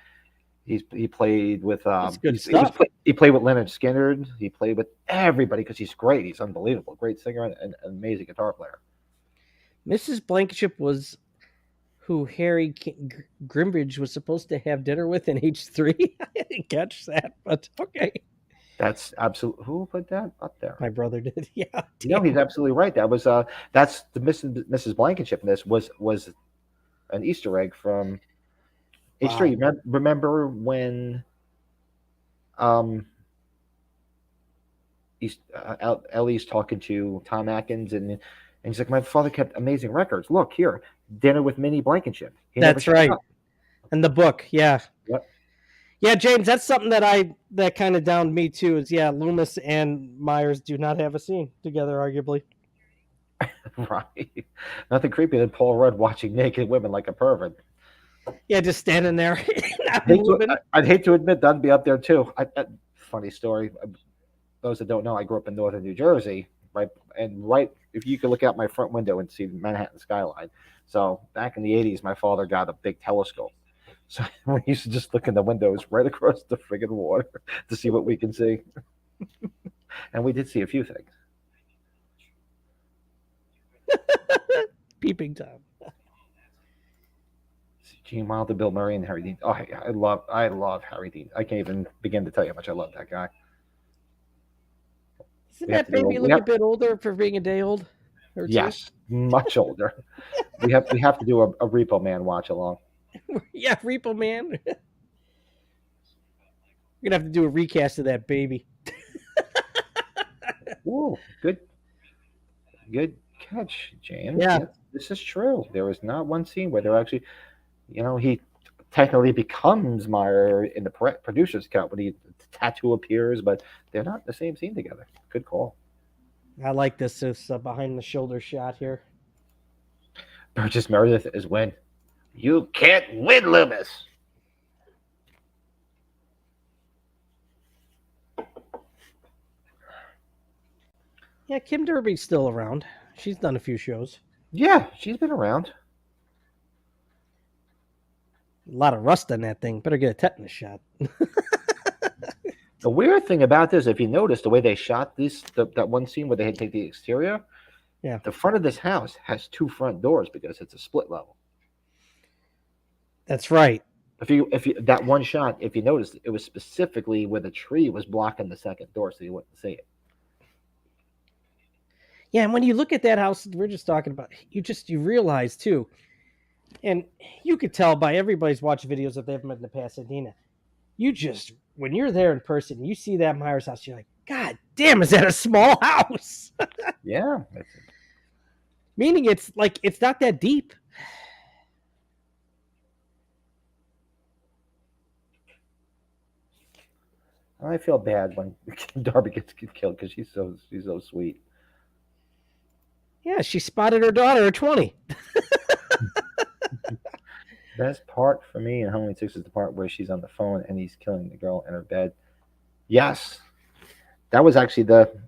He played with good stuff. He played with Leonard Skinner. He played with everybody because he's great. He's unbelievable, great singer and an amazing guitar player. Mrs. Blankenship was who Harry Grimbridge was supposed to have dinner with in H3. I didn't catch that, but okay. That's absolutely. Who put that up there? My brother did. Yeah. No, he's absolutely right. That was that's the Mrs. Blankenship in this was an Easter egg from H3. Wow. Remember when Ellie's talking to Tom Atkins and he's like, my father kept amazing records. Look here, Dinner with Minnie Blankenship. That's right. And the book, yeah. Yep. Yeah, James, that's something that kind of downed me too. Is Loomis and Myers do not have a scene together, arguably. Right. Nothing creepy than Paul Rudd watching naked women like a pervert. Yeah, just standing there, not moving. I'd hate to admit that'd be up there too. Funny story. Those that don't know, I grew up in northern New Jersey, right if you could look out my front window and see the Manhattan skyline. So back in the 80s, my father got a big telescope. So we used to just look in the windows right across the friggin' water to see what we can see. And we did see a few things. Peeping Tom. Gene Wilder, Bill Murray, and Harry Dean. Oh, I love Harry Dean. I can't even begin to tell you how much I love that guy. Isn't that baby look a bit older for being a day old? Yes, much older. we have to do a Repo Man watch along. Yeah, Repo Man. We're gonna have to do a recast of that baby. Ooh, good catch, James. Yeah. Yes, this is true. There was not one scene where they're actually, he technically becomes Meyer in the producer's cut when the tattoo appears, but they're not in the same scene together. Good call. I like this behind the shoulder shot here. Burgess Meredith is when you can't win, Loomis. Yeah, Kim Derby's still around. She's done a few shows. Yeah, she's been around. A lot of rust on that thing. Better get a tetanus shot. The weird thing about this, if you notice the way they shot that one scene where they had to take the exterior, the front of this house has two front doors because it's a split level. That's right. If you that one shot, if you notice, it was specifically where the tree was blocking the second door, so you wouldn't see it. Yeah, and when you look at that house we're just talking about, you realize too, and you could tell by everybody's watched videos if they've been to Pasadena. When you're there in person, you see that Myers house, you're like, God damn, is that a small house? Yeah. Meaning it's not that deep. I feel bad when Darby gets killed because she's so sweet. Yeah, she spotted her daughter at 20. Best part for me in Halloween 6 is the part where she's on the phone and he's killing the girl in her bed. Yes. That was actually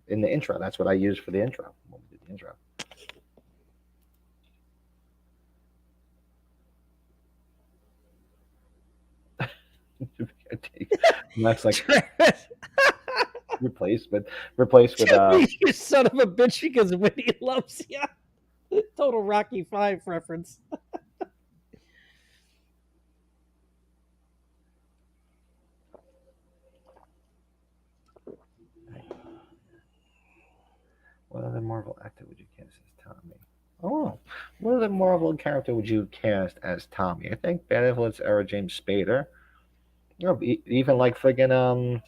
in the intro. That's what I used for the intro. When we did the intro. That's like replaced with you son of a bitch because Winnie loves you. Total Rocky 5 reference. What other Marvel actor would you cast as Tommy? Oh, what other Marvel character would you cast as Tommy? I think Ben Affleck's era James Spader. Even like friggin'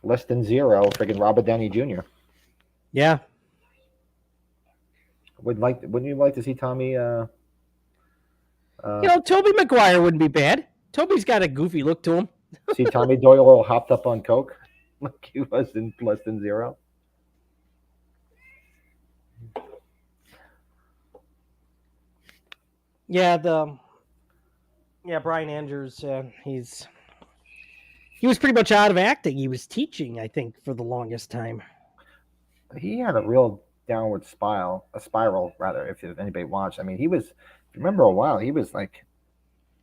Less Than Zero, friggin' Robert Downey Jr. Yeah. Wouldn't you like to see Tommy? Tobey Maguire wouldn't be bad. Toby's got a goofy look to him. See Tommy Doyle all hopped up on coke, like he was in Less Than Zero. Yeah, Brian Andrews. He was pretty much out of acting. He was teaching, I think, for the longest time. He had a real downward spiral, rather. If anybody watched, I mean, he was. If you remember a while, he was like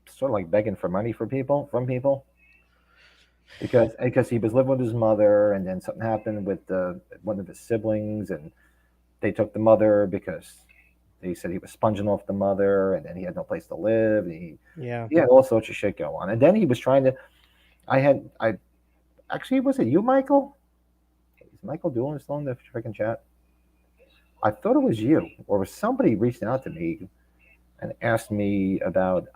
sort of like begging for money from people, because he was living with his mother, and then something happened with one of his siblings, and they took the mother because they said he was sponging off the mother, and then he had no place to live. He had all sorts of shit go on, and then he was trying to. Actually, was it you, Michael? Is Michael Doolin still in the freaking chat? I thought it was you, or was somebody reached out to me and asked me about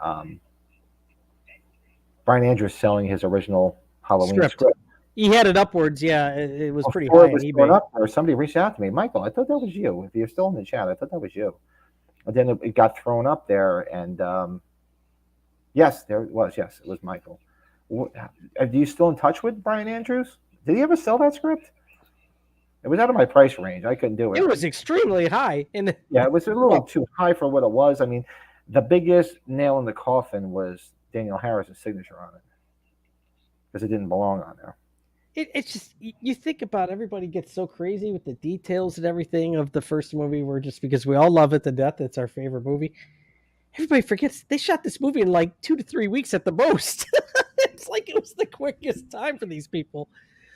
Brian Andrews selling his original Halloween script. He had it upwards, yeah. It was pretty high on eBay. Up, or somebody reached out to me, Michael. I thought that was you. If you're still in the chat, I thought that was you. But then it got thrown up there, and Yes, there it was. Yes, it was Michael. Are you still in touch with Brian Andrews? Did he ever sell that script? It was out of my price range. I couldn't do it. It was extremely high, and Yeah, it was a little well, too high for what it was. I mean, the biggest nail in the coffin was Daniel Harris's signature on it because it didn't belong on there. it's just you think about everybody gets so crazy with the details and everything of the first movie. We're just because we all love it to death. It's our favorite movie. Everybody forgets they shot this movie in like 2 to 3 weeks at the most. It's like it was the quickest time for these people.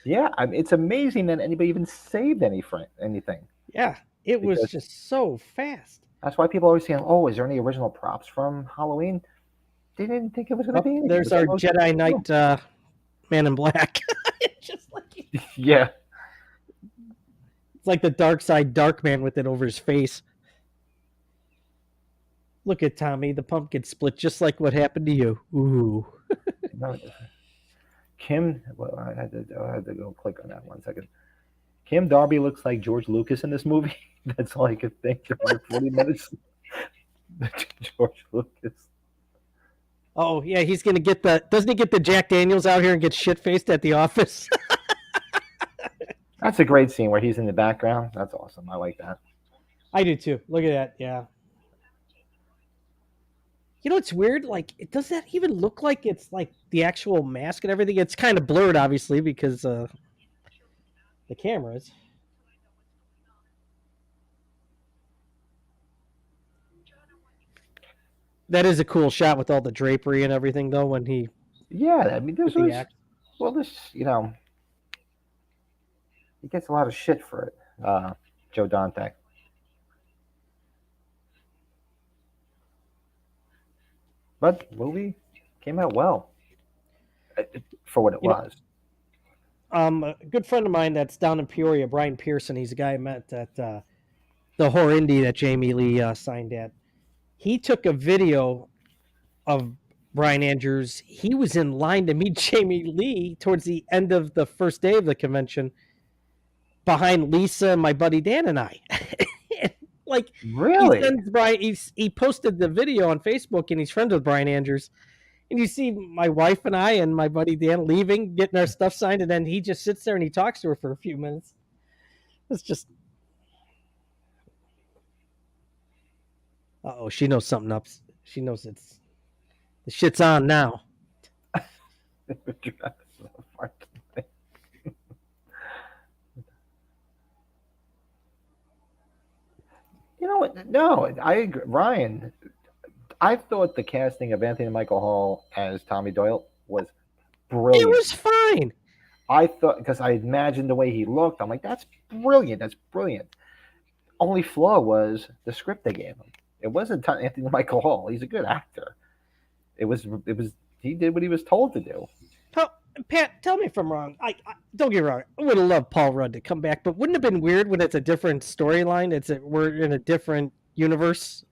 Yeah, I mean, it's amazing that anybody even saved anything. Yeah, it was Because just so fast. that's why people always say, "Oh, is there any original props from Halloween?" They didn't think it was going to Oh, be anything. It there's was our almost Jedi Knight Man in Black. It's just like yeah. it's like the dark side dark man with it over his face. Look at Tommy, the pumpkin split just like what happened to you. Ooh. No, Kim, well, I had to go click on that 1 second. Kim Darby looks like George Lucas in this movie. That's all I could think for 40 minutes. George Lucas. Oh yeah, he's gonna get the. Doesn't he get the Jack Daniels out here and get shit faced at the office? That's a great scene where he's in the background. That's awesome. I like that. I do too. Look at that. Yeah. You know what's weird? Like, does that even look like it's like the actual mask and everything? It's kind of blurred, obviously, because the cameras. That is a cool shot with all the drapery and everything, though. When he Yeah, I mean, with the act. he gets a lot of shit for it. Joe Dante. But the movie came out well for what it was. A good friend of mine that's down in Peoria, Brian Pearson. He's a guy I met at the horror indie that Jamie Lee signed at. He took a video of Brian Andrews. He was in line to meet Jamie Lee towards the end of the first day of the convention, behind Lisa, my buddy Dan, and I. Like, Really? he sends Brian. He posted the video on Facebook, and he's friends with Brian Andrews. And you see my wife and I and my buddy Dan leaving, getting our stuff signed, and then he just sits there and he talks to her for a few minutes. It's just, oh, she knows something up. She knows the shit's on now. You know what? No, I agree. Ryan, I thought the casting of Anthony Michael Hall as Tommy Doyle was brilliant. It was fine. I thought, because I imagined the way he looked, I'm like, that's brilliant. That's brilliant. Only flaw was the script they gave him. It wasn't Anthony Michael Hall. He's a good actor. It was. He did what he was told to do. Pat, tell me if I'm wrong. I don't get me wrong. I would have loved Paul Rudd to come back, but wouldn't it have been weird when it's a different storyline? We're in a different universe.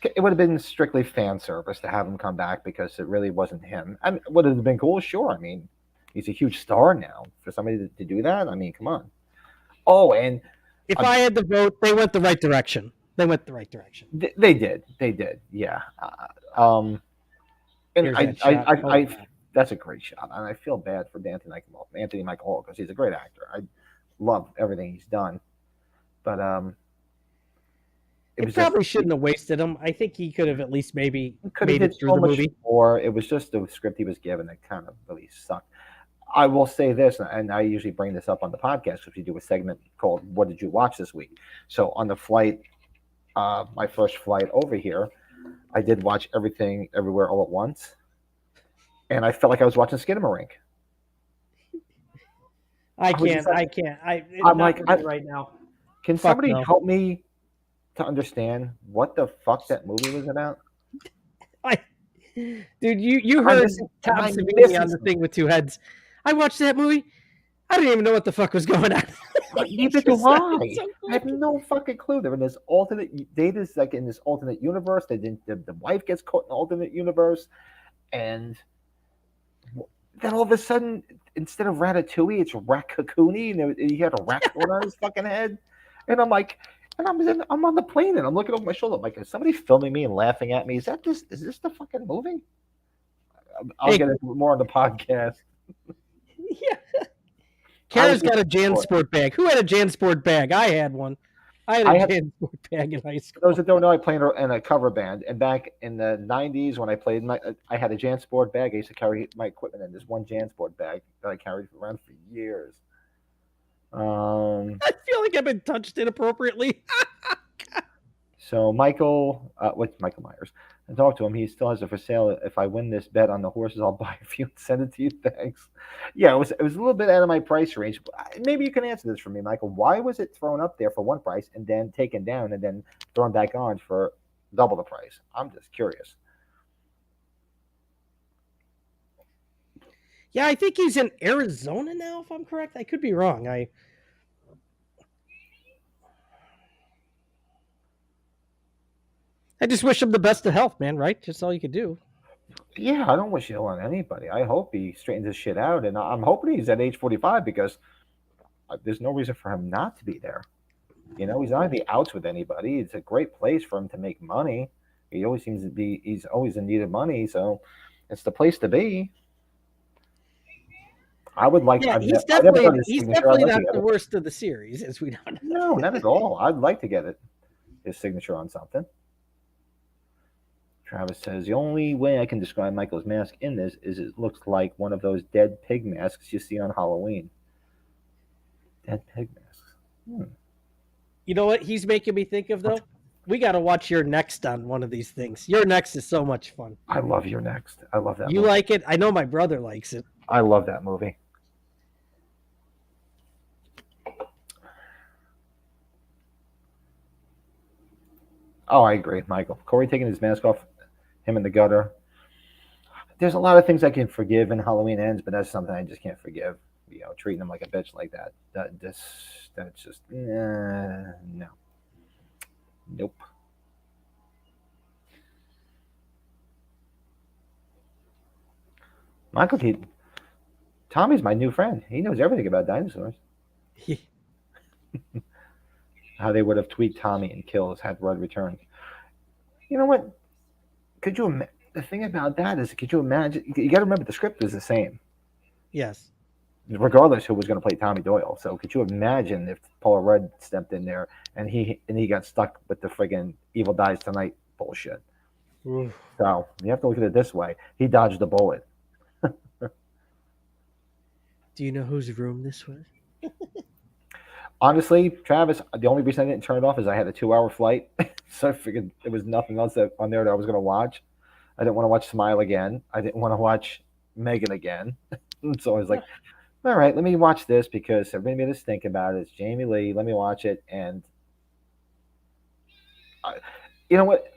It would have been strictly fan service to have him come back because it really wasn't him. I mean, would it have been cool? Sure. I mean, he's a huge star now. For somebody to do that, I mean, come on. Oh, and if I had to vote, they went the right direction. They went the right direction. They did. They did. Yeah. And that's a great shot, and I feel bad for Anthony Michael Hall because he's a great actor. I love everything he's done, but it probably shouldn't have wasted him. I think he could have at least maybe made it through the movie. Or it was just the script he was given that kind of really sucked. I will say this, and I usually bring this up on the podcast because we do a segment called "What Did You Watch This Week?" So on the flight, my first flight over here, I did watch Everything Everywhere All at Once. And I felt like I was watching Skinamarink. I can't. I'm like, right now. Can somebody help me to understand what the fuck that movie was about? Dude, you heard Tom Savini on the thing with two heads. I watched that movie. I didn't even know what the fuck was going on. Neither do I. I have no fucking clue. They're in this alternate. Data's like in this alternate universe. The wife gets caught in an alternate universe, and then all of a sudden, instead of Ratatouille, it's Raccacoonie, and he had a raccoon on his fucking head. And I'm like, I'm on the plane, and I'm looking over my shoulder. I'm like, is somebody filming me and laughing at me? Is this the fucking movie? I'll get into more on the podcast. Yeah. Kara's got a JanSport bag. Who had a JanSport bag? I had one. I had a JanSport bag in high school. For those that don't know, I played in a cover band, and back in the '90s when I played, I had a JanSport bag. I used to carry my equipment in this one JanSport bag that I carried around for years. I feel like I've been touched inappropriately. So Michael, with Michael Myers, I talked to him. He still has it for sale. If I win this bet on the horses, I'll buy a few and send it to you. Thanks. Yeah, it was a little bit out of my price range. Maybe you can answer this for me, Michael. Why was it thrown up there for one price and then taken down and then thrown back on for double the price? I'm just curious. Yeah, I think he's in Arizona now, if I'm correct. I could be wrong. I just wish him the best of health, man, right? Just all you could do. Yeah, I don't wish ill on anybody. I hope he straightens his shit out, and I'm hoping he's at age 45 because there's no reason for him not to be there. You know, he's not going to be outs with anybody. It's a great place for him to make money. He always seems to be, he's always in need of money, so it's the place to be. I would like. Yeah, he's definitely not the worst of the series, as we don't know. No, not at all. I'd like to get his signature on something. Travis says, the only way I can describe Michael's mask in this is it looks like one of those dead pig masks you see on Halloween. Dead pig masks. You know what he's making me think of, though? We got to watch Your Next on one of these things. Your Next is so much fun. I love Your Next. I love that movie. You like it? I know my brother likes it. I love that movie. Oh, I agree, Michael. Corey taking his mask off, him in the gutter. There's a lot of things I can forgive in Halloween Ends, but that's something I just can't forgive. You know, treating him like a bitch like that. That's just no. Nope. Michael, Tommy's my new friend. He knows everything about dinosaurs. How they would have tweaked Tommy and kills had Rudd returned. You know what? The thing about that is, could you imagine? You got to remember the script is the same. Yes. Regardless who was going to play Tommy Doyle. So could you imagine if Paul Rudd stepped in there and he got stuck with the friggin' Evil Dies Tonight bullshit? Oof. So you have to look at it this way. He dodged the bullet. Do you know whose room this was? Honestly, Travis, the only reason I didn't turn it off is I had a 2-hour flight. So I figured there was nothing else on there that I was going to watch. I didn't want to watch Smile again. I didn't want to watch Megan again. So I was like, all right, let me watch this because everybody made us think about it. It's Jamie Lee. Let me watch it. And you know what?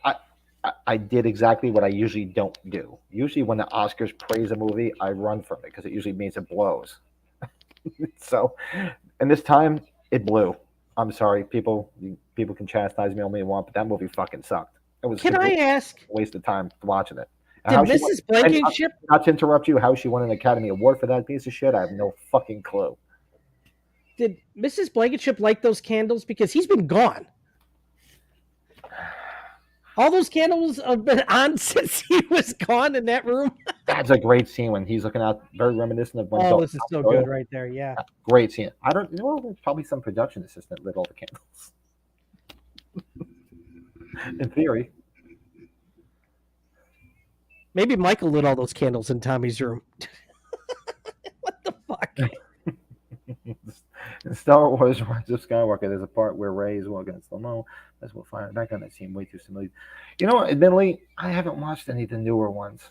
I did exactly what I usually don't do. Usually when the Oscars praise a movie, I run from it because it usually means it blows. So, and this time it blew. I'm sorry, people can chastise me all they want, but that movie fucking sucked. It was. Can I ask? A waste of time watching it. Did Mrs. Blankenship? Not to interrupt you, how she won an Academy Award for that piece of shit, I have no fucking clue. Did Mrs. Blankenship like those candles? Because he's been gone. All those candles have been on since he was gone in that room. That's a great scene when he's looking out, very reminiscent of when. Oh, this is so good right there, yeah. Great scene. I don't know. There's probably some production assistant lit all the candles. In theory. Maybe Michael lit all those candles in Tommy's room. What the fuck? In Star Wars Rise of Skywalker, there's a part where Rey is walking in slow-mo. That's what fired back on that scene. Way too similar. You know, admittedly, I haven't watched any of the newer ones.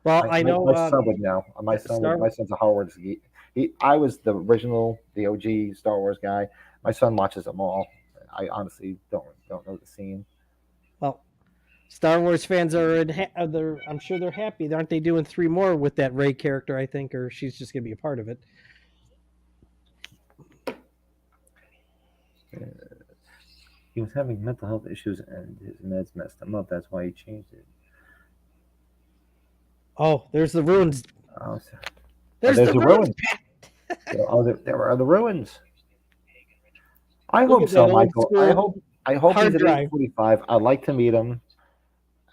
Well, I know my son would know. My son's a Howard's geek. I was the original, the OG Star Wars guy. My son watches them all. I honestly don't know the scene. Well, Star Wars fans I'm sure they're happy. Aren't they doing 3 more with that Rey character, I think, or she's just going to be a part of it? He was having mental health issues and his meds messed him up. That's why he changed it. Oh, there's the ruins. Oh, there's the ruins. There are the ruins. I hope so, Michael. I hope he's at age 45. I'd like to meet him.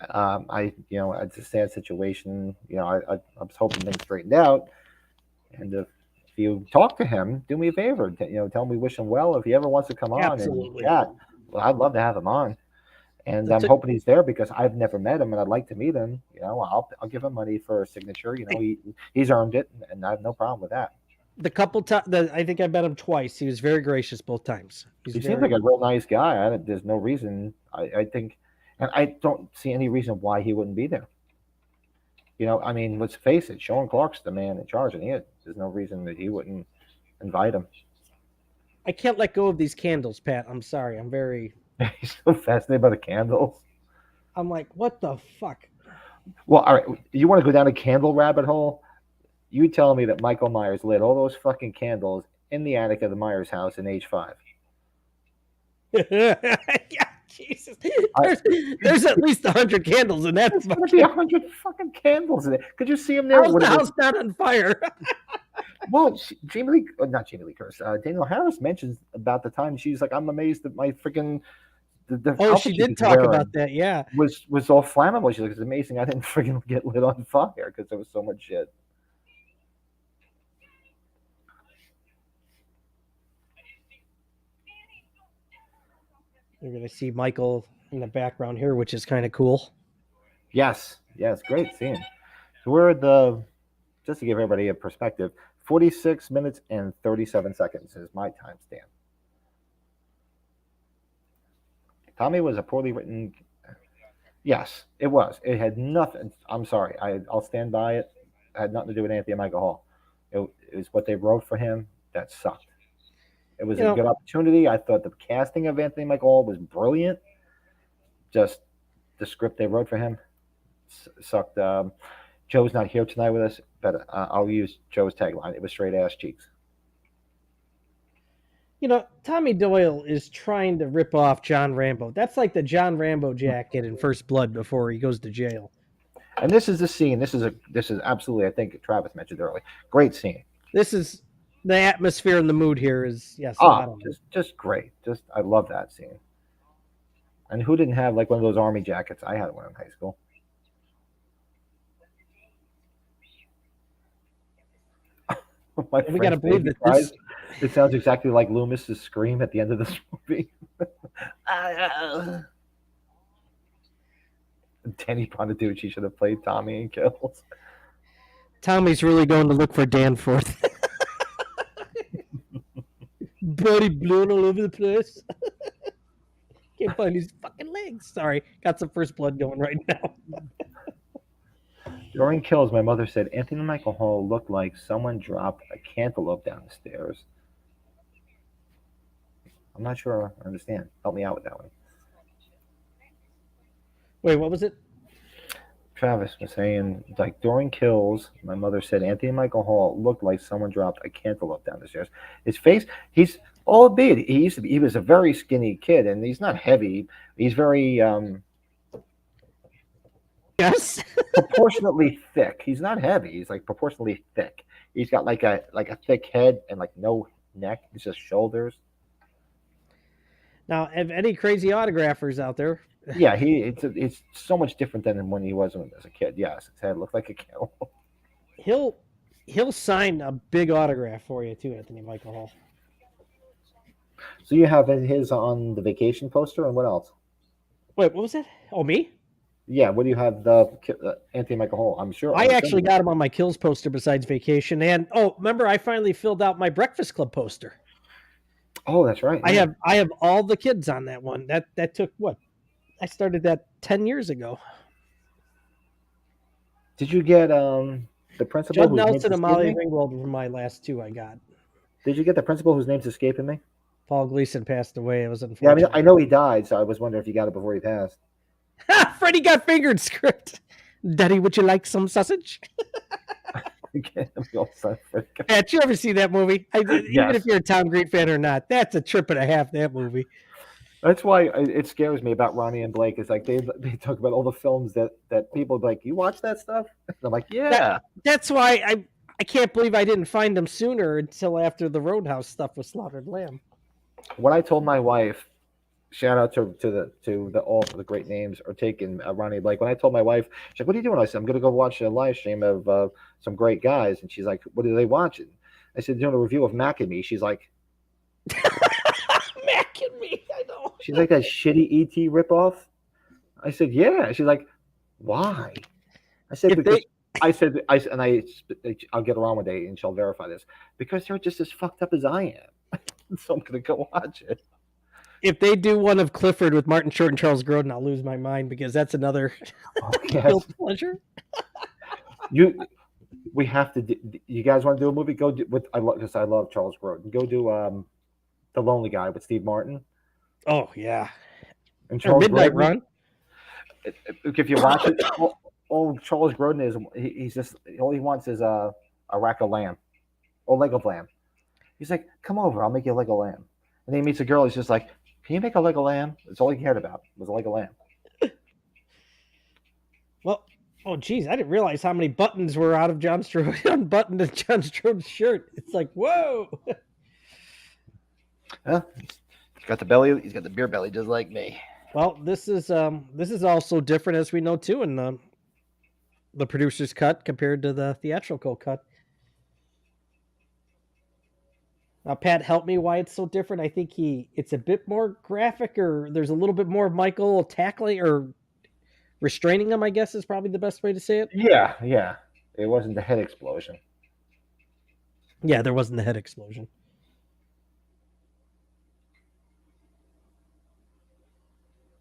It's a sad situation. I was hoping things straightened out. And if you talk to him, do me a favor. Tell him we wish him well. If he ever wants to come on and Absolutely. chat, well, I'd love to have him on. And I'm That's hoping he's there because I've never met him and I'd like to meet him. I'll give him money for a signature. He's earned it, and I have no problem with that. the couple times I think I met him twice. He was very gracious both times. He seems like a real nice guy. There's no reason I think, and I don't see any reason why he wouldn't be there. I mean, let's face it, Sean Clark's the man in charge, and there's no reason that he wouldn't invite him. I can't let go of these candles, Pat. I'm sorry. I'm very. He's so fascinated by the candles. I'm like, what the fuck? Well, all right. You want to go down a candle rabbit hole? You tell me that Michael Myers lit all those fucking candles in the attic of the Myers house in age 5. Yeah, Jesus. There's at least 100 candles in that. There's going to be 100 fucking candles in it. Could you see him there? How's the house not on fire? Well, not Jamie Lee Curtis. Danielle Harris mentions about the time she's like, I'm amazed that my freaking she did talk about that. Yeah, was all flammable. She's like, it's amazing I didn't freaking get lit on fire because there was so much shit. You're gonna see Michael in the background here, which is kind of cool. Yes, great scene. So we're just to give everybody a perspective, 46 minutes and 37 seconds is my timestamp. Tommy was a poorly written. Yes, it was. It had nothing. I'm sorry. I'll stand by it. It had nothing to do with Anthony Michael Hall. It was what they wrote for him that sucked. It was a good opportunity. I thought the casting of Anthony Michael Hall was brilliant. Just the script they wrote for him sucked. Joe's not here tonight with us, but I'll use Joe's tagline. It was straight ass cheeks. Tommy Doyle is trying to rip off John Rambo. That's like the John Rambo jacket in First Blood before he goes to jail. And this is the scene. This is absolutely, I think Travis mentioned earlier, great scene. This is the atmosphere and the mood here is, yes. Just great. I love that scene. And who didn't have like one of those army jackets? I had one in high school. We got to believe that this. It sounds exactly like Loomis's scream at the end of this movie. Danny Bonaducci should have played Tommy in Kills. Tommy's really going to look for Danforth. Bloody blood all over the place. Can't find his fucking legs. Sorry, got some First Blood going right now. During Kills, my mother said Anthony Michael Hall looked like someone dropped a cantaloupe down the stairs. I'm not sure I understand. Help me out with that one. Wait, what was it? Travis was saying, like, during Kills, my mother said Anthony Michael Hall looked like someone dropped a cantaloupe down the stairs. His face, albeit he was a very skinny kid, and he's not heavy. He's very yes, proportionately thick. He's not heavy. He's like proportionally thick. He's got like a thick head and like no neck. It's just shoulders. Now, if any crazy autographers out there, yeah, it's so much different than when he was as a kid. Yes, his head looked like a cantaloupe. He'll sign a big autograph for you too, Anthony Michael Hall. So you have his on the Vacation poster, and what else? Wait, what was that? Oh, me? Yeah, what do you have the Anthony Michael Hall? I'm sure. I actually got him on my Kills poster besides Vacation, and remember I finally filled out my Breakfast Club poster. Oh, that's right. Yeah. I have all the kids on that one. That took what? I started that 10 years ago. Did you get the principal? Judd Nelson and Molly Ringwald were my last two I got. Did you get the principal whose name's escaping me? Paul Gleason passed away. It was unfortunate. Yeah, I know he died, so I was wondering if you got it before he passed. Freddie got fingered script. Daddy, would you like some sausage? Pat, you ever see that movie? Even if you're a Tom Green fan or not, that's a trip and a half, that movie. That's why it scares me about Ronnie and Blake. It's like they talk about all the films that people like, you watch that stuff? And I'm like, yeah. That's why I can't believe I didn't find them sooner until after the Roadhouse stuff with Slaughtered Lamb. What I told my wife shout out to all the great names are taken. Ronnie Blake. When I told my wife, she's like, "What are you doing?" I said, "I'm going to go watch a live stream of some great guys." And she's like, "What are they watching?" I said, "Doing a review of Mac and Me." She's like, Mac and Me. I know. "She's like that shitty ET ripoff." I said, "Yeah." She's like, "Why?" I said, "Because." I said, I'll get her on one day and she'll verify this because they're just as fucked up as I am. So I'm gonna go watch it. If they do one of Clifford with Martin Short and Charles Grodin, I'll lose my mind because that's another guilt pleasure. We have to. You guys want to do a movie? Go do with because I love Charles Grodin. Go do The Lonely Guy with Steve Martin. Oh yeah, and Charles Midnight Grodin, Run. If you watch it, all Charles Grodin is he's just all he wants is a rack of lamb or leg of lamb. He's like, "Come over, I'll make you a leg of lamb." And then he meets a girl. He's just like, "Can you make a leg of lamb?" That's all he cared about was a leg of lamb. Well, oh geez, I didn't realize how many buttons were out of John Strode unbuttoned in John Strode's shirt. It's like, whoa. Yeah, he's got the belly. He's got the beer belly, just like me. Well, this is also different, as we know too, in the producer's cut compared to the theatrical cut. Now, Pat, help me why it's so different. I think it's a bit more graphic, or there's a little bit more of Michael tackling or restraining him, I guess is probably the best way to say it. Yeah. It wasn't the head explosion. Yeah, there wasn't the head explosion.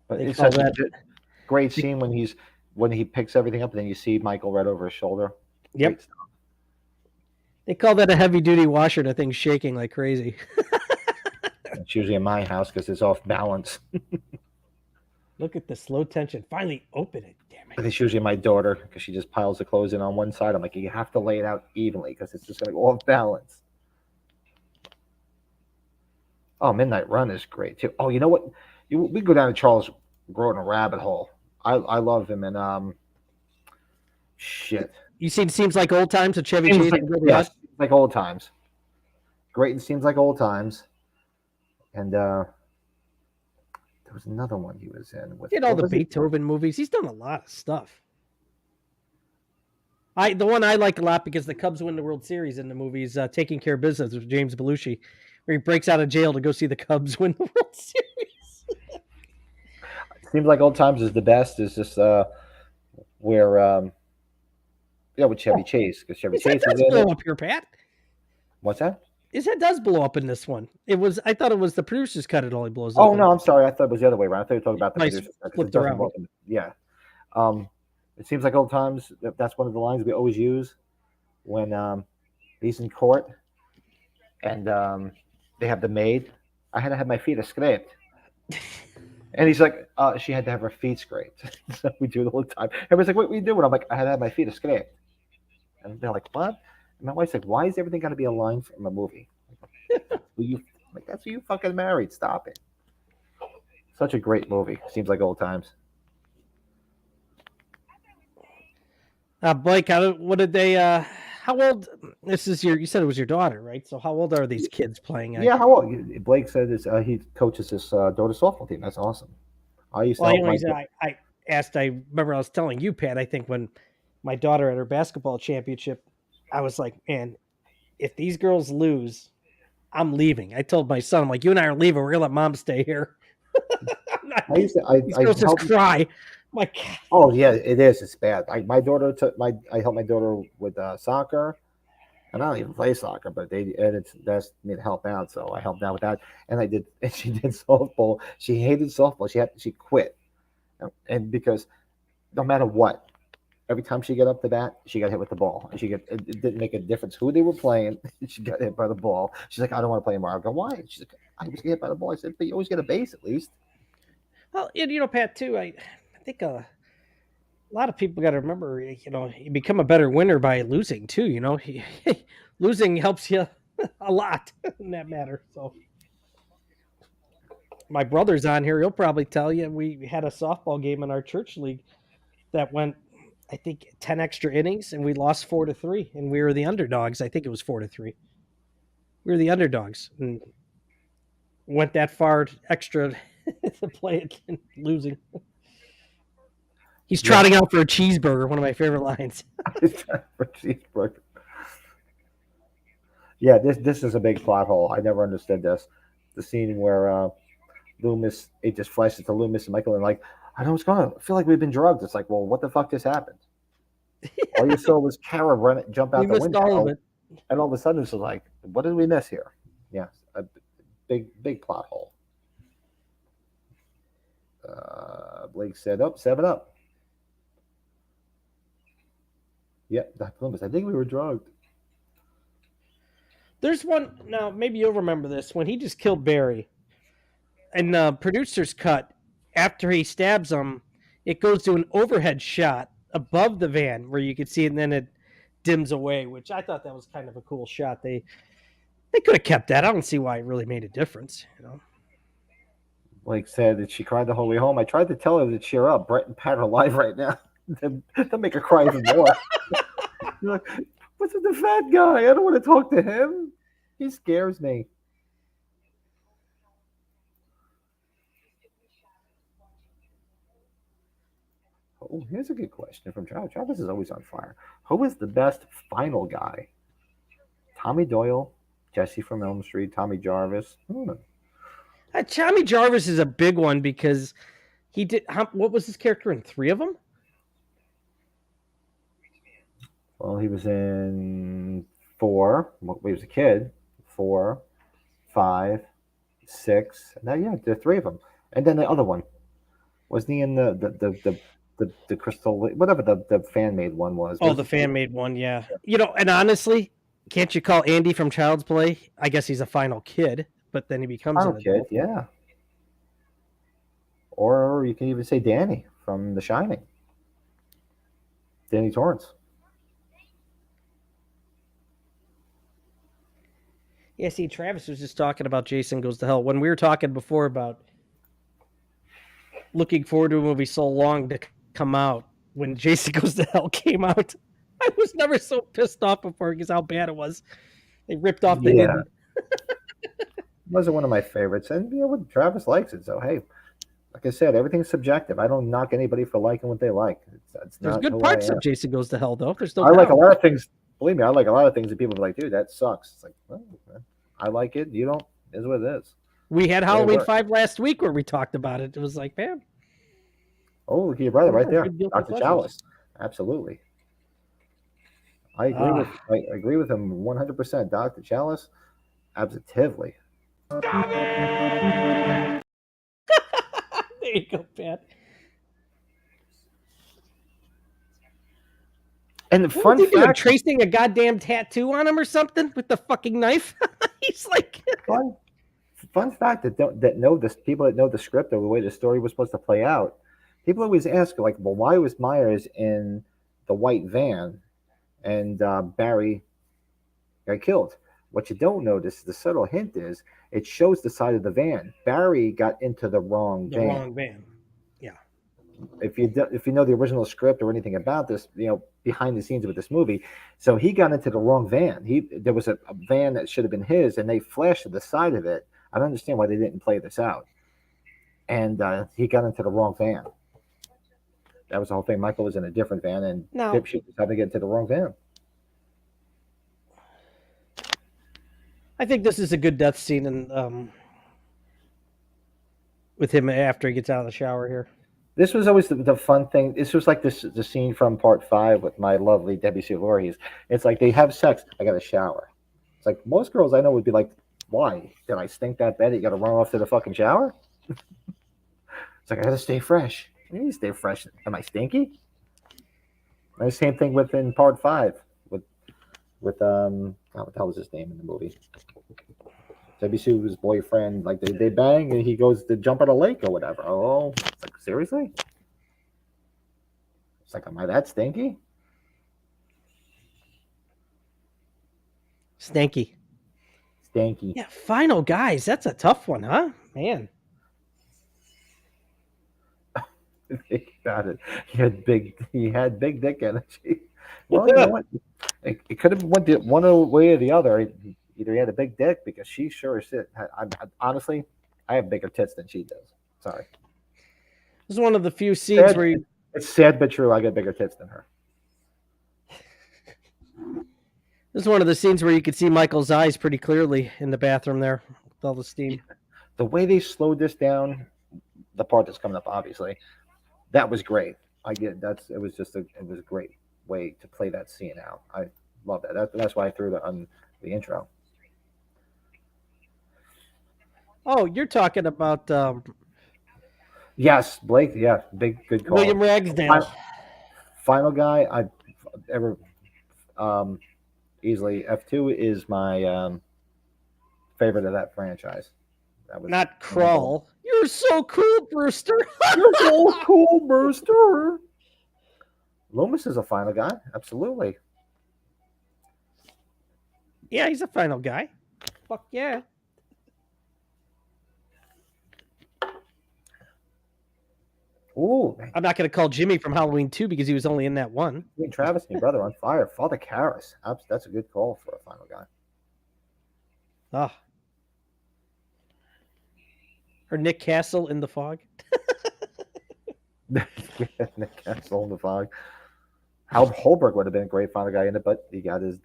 But it's such a great scene when he picks everything up and then you see Michael right over his shoulder. Yep. They call that a heavy-duty washer. The thing's shaking like crazy. It's usually in my house because it's off balance. Look at the slow tension. Finally open it. Damn it. It's usually my daughter because she just piles the clothes in on one side. I'm like, you have to lay it out evenly because it's just going to go off balance. Oh, Midnight Run is great too. Oh, you know what? We go down to Charles Grodin rabbit hole. I love him and shit. You seen Seems Like Old Times with Chevy Chase? Yes, like old times. Great and Seems Like Old Times. And there was another one he was in with. Did all the Beethoven movies. He's done a lot of stuff. The one I like a lot because the Cubs win the World Series in the movies, Taking Care of Business with James Belushi, where he breaks out of jail to go see the Cubs win the World Series. Seems Like Old Times is the best. Is just where with Chevy Chase because Chevy Chase is in blow up here, Pat. What's that? His head does blow up in this one. I thought it was the producer's cut. It only blows up. Oh no, I'm sorry. I thought it was the other way around. I thought you were talking about the producer's cut. Flipped around. Yeah. It seems like old times. That's one of the lines we always use when he's in court and they have the maid. I had to have my feet scraped. And he's like, she had to have her feet scraped. So we do it all the time. Everybody's like, what are you doing? I'm like, I had to have my feet scraped. And they're like, what? And my wife's like, why is everything got to be a line from a movie? That's who you fucking married. Stop it. Such a great movie. Seems Like Old Times. Blake, what did they? How old? This is you said it was your daughter, right? So how old are these kids playing? Yeah, how old? Blake said he coaches his daughter's softball team. That's awesome. I used to. I asked. I remember I was telling you, Pat. I think when my daughter at her basketball championship, I was like, man, if these girls lose, I'm leaving. I told my son, I'm like, you and I are leaving. We're gonna let mom stay here. These girls just cry. My God. Oh yeah, it is. It's bad. I helped my daughter with soccer, and I don't even play soccer, but that's me to help out. So I helped out with that, and she did softball. She hated softball. She quit, and because no matter what, every time she got up to bat, she got hit with the ball, and it didn't make a difference who they were playing. She got hit by the ball. She's like, I don't want to play anymore. I go, why? She's like, I was hit by the ball. I said, but you always get a base at least. Well, Pat, too. I think a lot of people got to remember, you become a better winner by losing too. Losing helps you a lot in that matter. So my brother's on here. He'll probably tell you we had a softball game in our church league that went, I think, 10 extra innings, and we lost 4-3, and we were the underdogs. I think it was 4-3. We were the underdogs and went that far extra to play it and losing. He's Yeah. trotting out for a cheeseburger, one of my favorite lines. Yeah, this is a big plot hole. I never understood this. The scene where Loomis, it just flashes to Loomis and Michael, and like, I know what's going on. I feel like we've been drugged. It's like, well, what the fuck just happened? All you saw was Kara jump We out the missed all of window, it. and all of a sudden it's like, what did we miss here? Yes, a big plot hole. Blake said, "Up, 7 Up." Yeah, Dr. Loomis. I think we were drugged. There's one now. Maybe you'll remember this when he just killed Barry, and the producer's cut after he stabs him. It goes to an overhead shot above the van where you could see it, and then it dims away, which I thought that was kind of a cool shot. They could have kept that. I don't see why it really made a difference. Blake said that she cried the whole way home. I tried to tell her to cheer up. Brett and Pat are alive right now. They'll make her cry even more. You're like, what's with the fat guy? I don't want to talk to him. He scares me. Oh, here's a good question from Travis. Travis is always on fire. Who is the best final guy? Tommy Doyle, Jesse from Elm Street, Tommy Jarvis. Tommy Jarvis is a big one because he did. What was his character in 3 of them? Well, he was in 4. Well, he was a kid. 4, 5, 6. Now, yeah, there are 3 of them. And then the other one. Wasn't he in the crystal, whatever the fan made one was? Oh, the fan made one, yeah. And honestly, can't you call Andy from Child's Play? I guess he's a final kid, but then he becomes final an adult. Kid, yeah. Or you can even say Danny from The Shining. Danny Torrance. Yeah, see, Travis was just talking about Jason Goes to Hell. When we were talking before about looking forward to a movie so long to come out, when Jason Goes to Hell came out, I was never so pissed off before because how bad it was. They ripped off the hidden. It wasn't one of my favorites. And Travis likes it. So, hey, like I said, everything's subjective. I don't knock anybody for liking what they like. There's good parts of Jason Goes to Hell, though. There's no I like a lot of things. Believe me, I like a lot of things that people are like, dude, that sucks. It's like, well, I like it. You don't. It is what it is. We had Halloween 5 last week where we talked about it. It was like, man. Oh, look at your brother right there, Dr. Chalice. Absolutely. I agree with him 100%. Dr. Chalice, absolutely. There you go, Pat. And the fun fact, tracing a goddamn tattoo on him or something with the fucking knife. He's like fun fact that know this, people that know the script or the way the story was supposed to play out. People always ask, like, well, why was Myers in the white van and Barry got killed? What you don't notice, the subtle hint is, it shows the side of the van. Barry got into the wrong van. Wrong van. Yeah. If you know the original script or anything about this, behind the scenes with this movie, so he got into the wrong van. There was a van that should have been his, and they flashed to the side of it. I don't understand why they didn't play this out. And he got into the wrong van. That was the whole thing. Michael was in a different van, and Dipshit was having to get into the wrong van. I think this is a good death scene, and with him after he gets out of the shower here. This was always the fun thing. This was like the scene from Part 5 with my lovely Debbie Sue Voorhees. It's like they have sex. I got to shower. It's like most girls I know would be like, why? Did I stink that bad? You got to run off to the fucking shower? It's like, I got to stay fresh. You need to stay fresh. Am I stinky? And the same thing in Part 5 with what the hell was his name in the movie? Debbie Sue's boyfriend, like they bang and he goes to jump in a lake or whatever. Oh, it's like, seriously? It's like, am I that stinky? Stanky. Yeah, final guys. That's a tough one, huh? Man. Think about it. He had big dick energy. Well, you know what? It could have went one way or the other. Either he had a big dick because she sure as shit. Honestly, I have bigger tits than she does. Sorry. This is one of the few scenes where it's sad but true. I got bigger tits than her. This is one of the scenes where you could see Michael's eyes pretty clearly in the bathroom there with all the steam. The way they slowed this down, the part that's coming up, obviously, that was great. It was a great way to play that scene out. I love that. That's why I threw it on the intro. Oh, you're talking about yes, Blake. Yeah, good call. William Ragsdale. Final guy I've ever easily F2 is my favorite of that franchise. That was not Krull. You're so cool, Brewster. You're so cool, Brewster. Loomis is a final guy. Absolutely. Yeah, he's a final guy. Fuck yeah. Ooh. I'm not going to call Jimmy from Halloween 2 because he was only in that one. Travis and your brother on fire. Father Karras. That's a good call for a final guy. Ah. Or Nick Castle in The Fog. Nick Castle in The Fog. Hal Holbrook would have been a great final guy in it, but he got his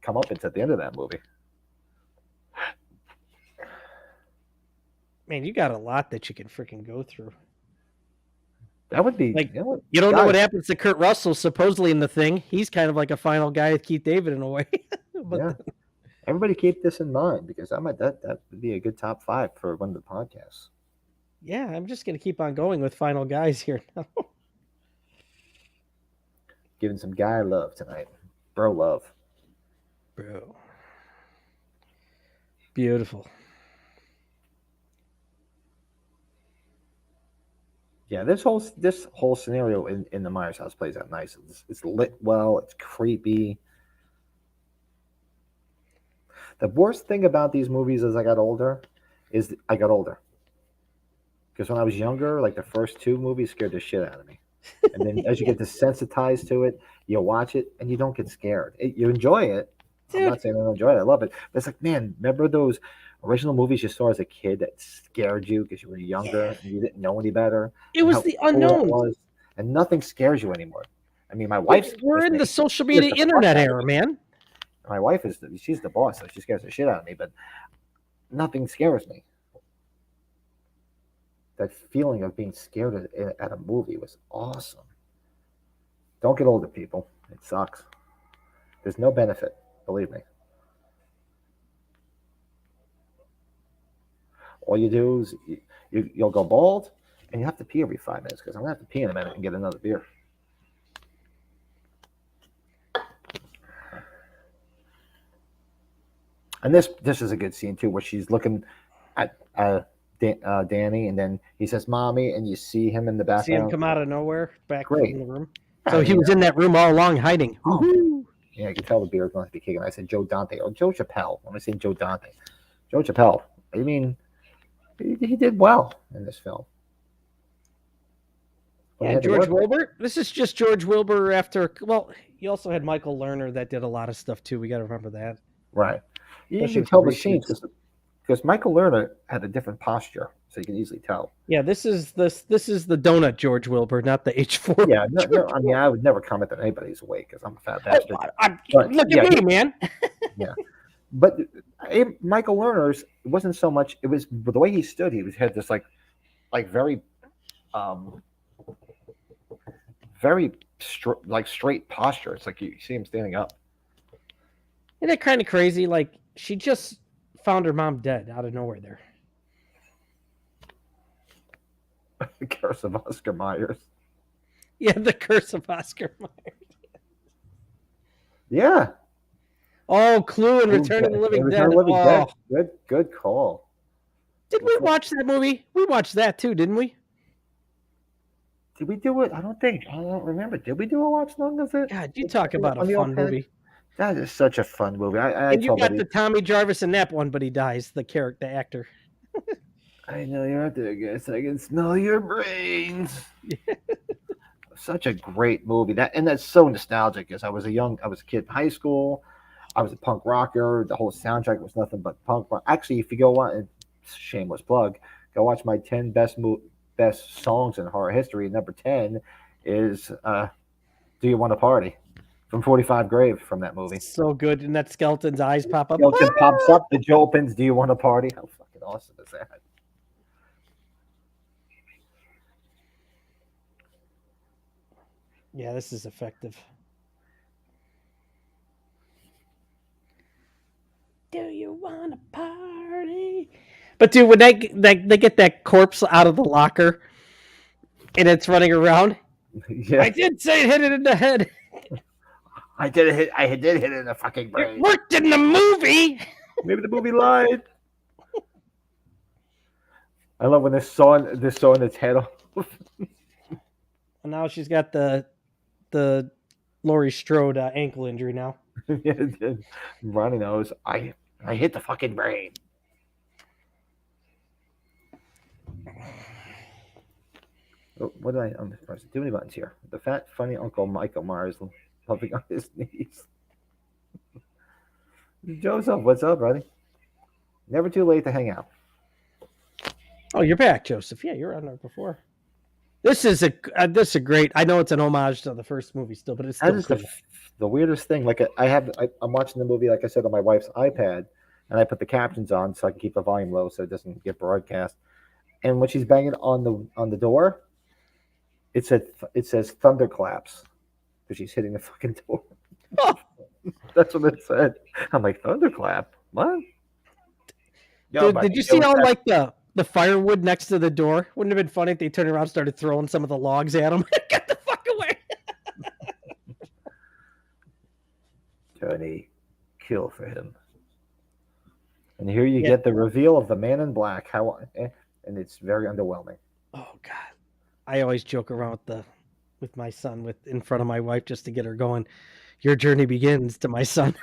comeuppance at the end of that movie. Man, you got a lot that you can freaking go through. That would be like you don't know what happens to Kurt Russell supposedly in The Thing. He's kind of like a final guy with Keith David in a way. But yeah. Everybody keep this in mind because that would be a good top 5 for one of the podcasts. Yeah, I'm just going to keep on going with final guys here now. Giving some guy love tonight. Bro love. Bro. Beautiful. Yeah, this whole scenario in the Myers house plays out nice. It's lit well. It's creepy. The worst thing about these movies as I got older is I got older. Because when I was younger, like the first 2 movies scared the shit out of me. And then as you get desensitized to it, you watch it and you don't get scared. You enjoy it. Dude. I'm not saying I don't enjoy it. I love it. But it's like, man, remember those original movies you saw as a kid that scared you because you were younger and you didn't know any better? It was the unknown. Was, and nothing scares you anymore. I mean, my wife's... We're in the social media internet era, man. My wife she's the boss, so she scares the shit out of me, but nothing scares me. That feeling of being scared at a movie was awesome. Don't get older, people. It sucks. There's no benefit, believe me. All you do is you'll go bald, and you have to pee every 5 minutes because I'm going to have to pee in a minute and get another beer. And this is a good scene, too, where she's looking at Danny, and then he says, "Mommy," and you see him in the background. See him come out of nowhere back in the room. So he was in that room all along hiding. Oh. Yeah, you can tell the beard's going to be kicking. I said Joe Dante or Joe Chappelle. When I say Joe Dante, Joe Chappelle. I mean, he did well in this film. Yeah, George Wilbur. This is just George Wilbur after. Well, you also had Michael Lerner that did a lot of stuff too. We got to remember that. Right. You can tell the scenes because Michael Lerner had a different posture, so you can easily tell. Yeah, this is the donut George Wilbur, not the H4. Yeah, no, I mean, I would never comment that anybody's weight because I'm a fat bastard. Look at me, man. Yeah, but Michael Lerner's it wasn't so much. It was the way he stood. He had this like very, very straight posture. It's like you see him standing up. Isn't that kind of crazy? Like she just found her mom dead out of nowhere there. The curse of Oscar Myers. Yeah, the curse of Oscar Myers. Yeah. Oh, Clue and Return of the Living Dead. Good call. Did we watch that movie? We watched that too, didn't we? Did we do it? I don't remember. Did we do a watch along of it? God, you talk about a fun movie. That is such a fun movie. And you got the Tommy Jarvis in that one, but he dies, the actor. I know you're out there, guys. I can smell your brains. Such a great movie. That's so nostalgic because I was a kid in high school. I was a punk rocker. The whole soundtrack was nothing but punk rock. Actually, if you go on, shameless plug, go watch my 10 best best songs in horror history. Number 10 is "Do You Want to Party" from 45 Grave from that movie. So good, and that skeleton's eyes pop up. Skeleton pops up, the Joe opens, "Do You Want to Party?" How fucking awesome is that? Yeah, this is effective. Do you want to party? But dude, when they get that corpse out of the locker and it's running around, Yeah. I did say it hit it in the head. I did hit it in the fucking brain. It worked in the movie. Maybe the movie lied. I love when this sawing its head off. And now she's got the Laurie Strode ankle injury now. Ronnie knows. I hit the fucking brain. Oh, what did I? Too many buttons here. The fat, funny Uncle Michael Myers pumping on his knees. Joseph, what's up, buddy? Never too late to hang out. Oh, you're back, Joseph. Yeah, you were on there before. This is a great. I know it's an homage to the first movie still, but it's still cool. The weirdest thing. Like I'm watching the movie, like I said, on my wife's iPad, and I put the captions on so I can keep the volume low so it doesn't get broadcast. And when she's banging on the door, it says thunderclaps because she's hitting the fucking door. That's what it said. I'm like, thunderclap? What? Did you see all like the firewood next to the door? Wouldn't it have been funny if they turned around and started throwing some of the logs at him? Get the fuck away. Tony, kill for him. And here you get the reveal of the Man in Black. And it's very underwhelming. Oh God. I always joke around with my son in front of my wife just to get her going. Your journey begins to my son.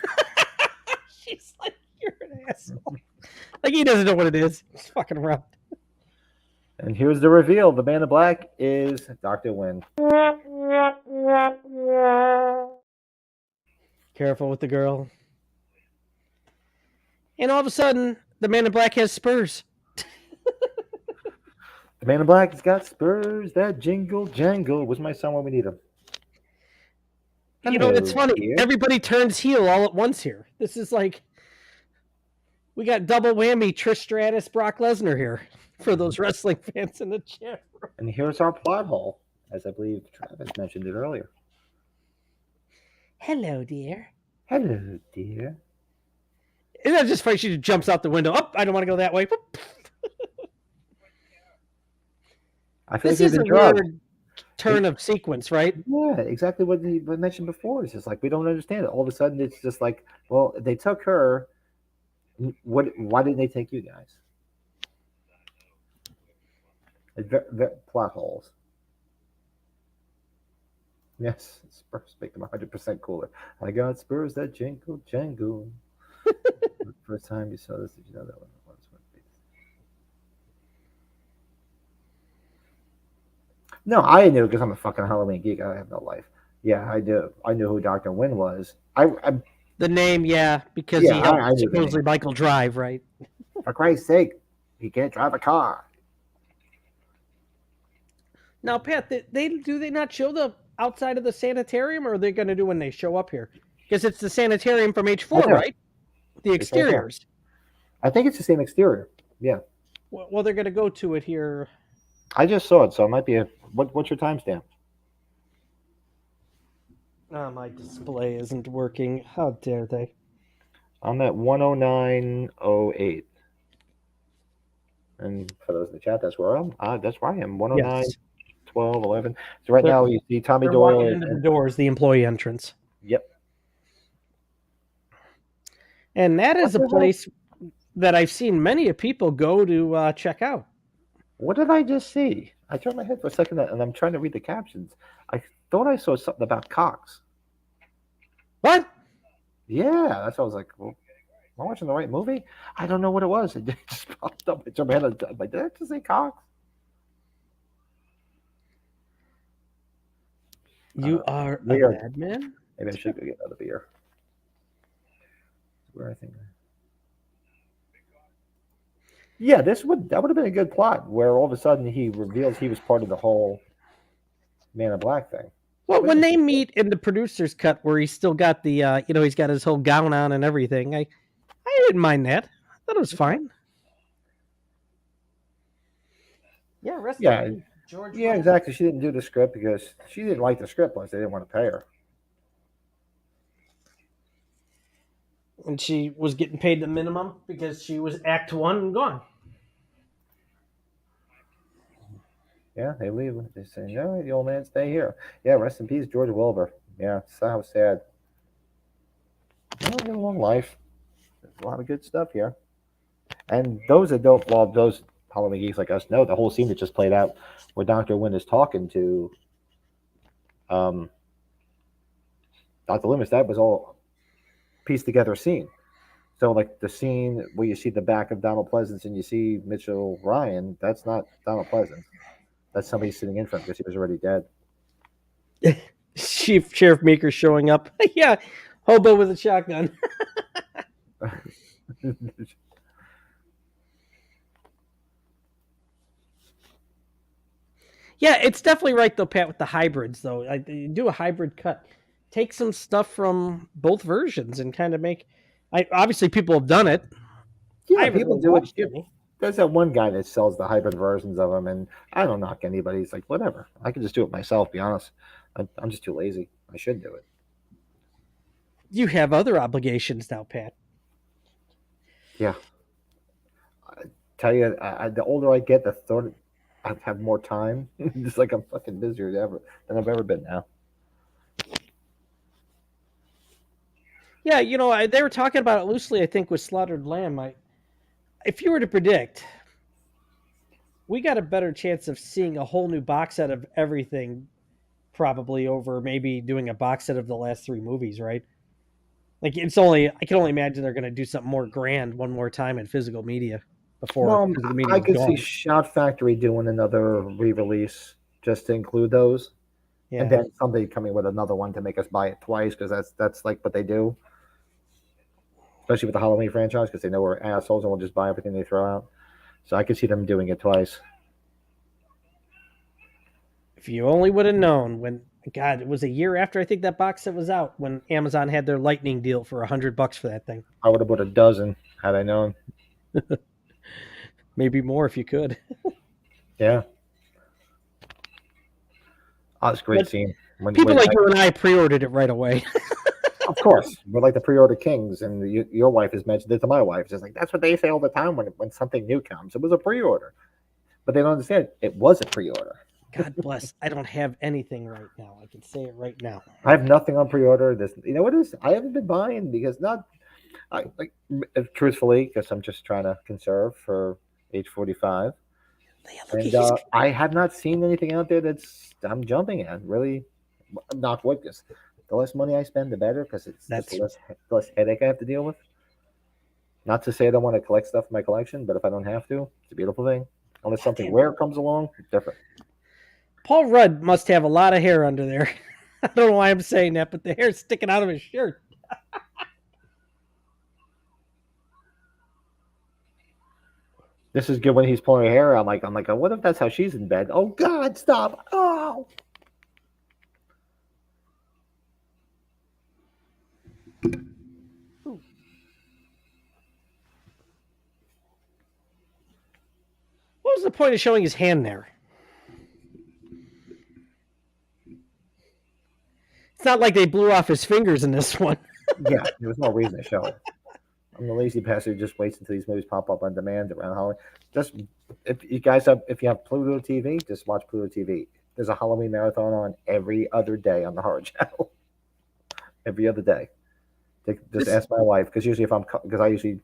She's like, you're an asshole. Like he doesn't know what it is. He's fucking around. And here's the reveal. The Man in Black is Dr. Wynn. Careful with the girl. And all of a sudden, the Man in Black has spurs. The Man in Black has got spurs that jingle jangle. Where's my son when we need him? You know, it's funny. Dear. Everybody turns heel all at once here. This is like, we got double whammy Trish Stratus, Brock Lesnar here for those wrestling fans in the chat room. And here's our plot hole, as I believe Travis mentioned it earlier. Hello, dear. Hello, dear. Isn't that just funny? She just jumps out the window. Oh, I don't want to go that way. I feel this is a weird turn of sequence, right? Yeah, exactly what he mentioned before. It's just like we don't understand it. All of a sudden, it's just like, well, they took her. Why didn't they take you guys? Plot holes. Yes, Spurs make them 100% cooler. I got Spurs that jingle jangle. First time you saw this, did you know that one? No, I knew because I'm a fucking Halloween geek. I have no life. Yeah, I do. I knew who Dr. Wynn was. The name, yeah, because he helped supposedly Michael drive, right? For Christ's sake, he can't drive a car. Now, Pat, do they not show the outside of the sanitarium, or are they going to do when they show up here? Because it's the sanitarium from H4, right? The exteriors. I think it's the same exterior. Yeah. Well, they're going to go to it here. I just saw it, so it might be what's your timestamp? Oh, my display isn't working. How dare they? I'm at 109.08. And for those in the chat, that's where that's where I am. 109, yes. 12, 11. So now you see Tommy Doyle. Into the doors, the employee entrance. Yep. And that is a place that I've seen many people go to check out. What did I just see? I turned my head for a second and I'm trying to read the captions. I thought I saw something about cocks. What? Yeah, that's what I was like, well, am I watching the right movie? I don't know what it was. It just popped up. I turned my head. I'm like, did I just say cocks? You are a bad man? Maybe I should go get another beer. Where I think. Yeah, that would have been a good plot where all of a sudden he reveals he was part of the whole Man in Black thing. Well, Would have when been they pretty good. meet in the producer's cut, where he's still got the, he's got his whole gown on and everything, I didn't mind that. I thought it was Okay. fine. Yeah, rest in Yeah, peace, George yeah, Wilbur. exactly. She didn't do the script because she didn't like the script once they didn't want to pay her. And she was getting paid the minimum because she was Act One and gone. Yeah, they leave. They say, no, the old man stay here. Yeah, rest in peace, George Wilbur. Yeah, so sad. Well, a long life. There's a lot of good stuff here. And those that don't, well, those Halloween geeks like us know the whole scene that just played out where Dr. Wynn is talking to um, Dr. Loomis. That was all pieced together scene. So, like the scene where you see the back of Donald Pleasance and you see Mitchell Ryan, that's not Donald Pleasance. That's somebody sitting in front because he was already dead. Sheriff Meeker showing up. Yeah, hobo with a shotgun. Yeah, it's definitely right though, Pat, with the hybrids though. Like, you do a hybrid cut, take some stuff from both versions and kind of make. Obviously people have done it. I Yeah, haven't people really do it. watched any. There's that one guy that sells the hybrid versions of them, and I don't knock anybody. He's like, whatever. I can just do it myself. Be honest, I'm just too lazy. I should do it. You have other obligations now, Pat. Yeah, I tell you, the older I get, the thought I have more time. Just like I'm fucking busier than I've ever been now. Yeah, they were talking about it loosely. I think with Slaughtered Lamb. If you were to predict, we got a better chance of seeing a whole new box set of everything, probably over maybe doing a box set of the last three movies, right? Like I can only imagine they're going to do something more grand one more time in physical media before Well, physical media I is could see gone. Shout Factory doing another re-release just to include those, and Yeah. then somebody coming with another one to make us buy it twice because that's like what they do, especially with the Halloween franchise because they know we're assholes and we'll just buy everything they throw out. So I could see them doing it twice. If you only would have known when, God, it was a year after I think that box set was out when Amazon had their lightning deal for $100 for that thing. I would have bought a dozen had I known. Maybe more if you could. Yeah, oh, it's a great But scene. people like you and I pre-ordered it right away. Of course, we're like the pre-order kings, and your wife has mentioned it to my wife. She's like, that's what they say all the time when something new comes. It was a pre-order, but they don't understand it was a pre-order. God bless. I don't have anything right now. I can say it right now. I have nothing on pre-order. This, you know what it is? I haven't been buying because not, I like truthfully, because I'm just trying to conserve for age 45, Yeah, look, and I have not seen anything out there that's I'm jumping at. Really, not wood because the less money I spend, the better because it's just less headache I have to deal with. Not to say I don't want to collect stuff in my collection, but if I don't have to, it's a beautiful thing. Unless something rare comes along, it's different. Paul Rudd must have a lot of hair under there. I don't know why I'm saying that, but the hair's sticking out of his shirt. This is good when he's pulling her hair. I'm like, what if that's how she's in bed? Oh God, stop! Oh. What was the point of showing his hand there? It's not like they blew off his fingers in this one. Yeah, there was no reason to show it. I'm the lazy bastard who just waits until these movies pop up on demand around Halloween. Just if you guys if you have Pluto TV, just watch Pluto TV. There's a Halloween marathon on every other day on the horror channel. Every other day. Just ask my wife because usually I usually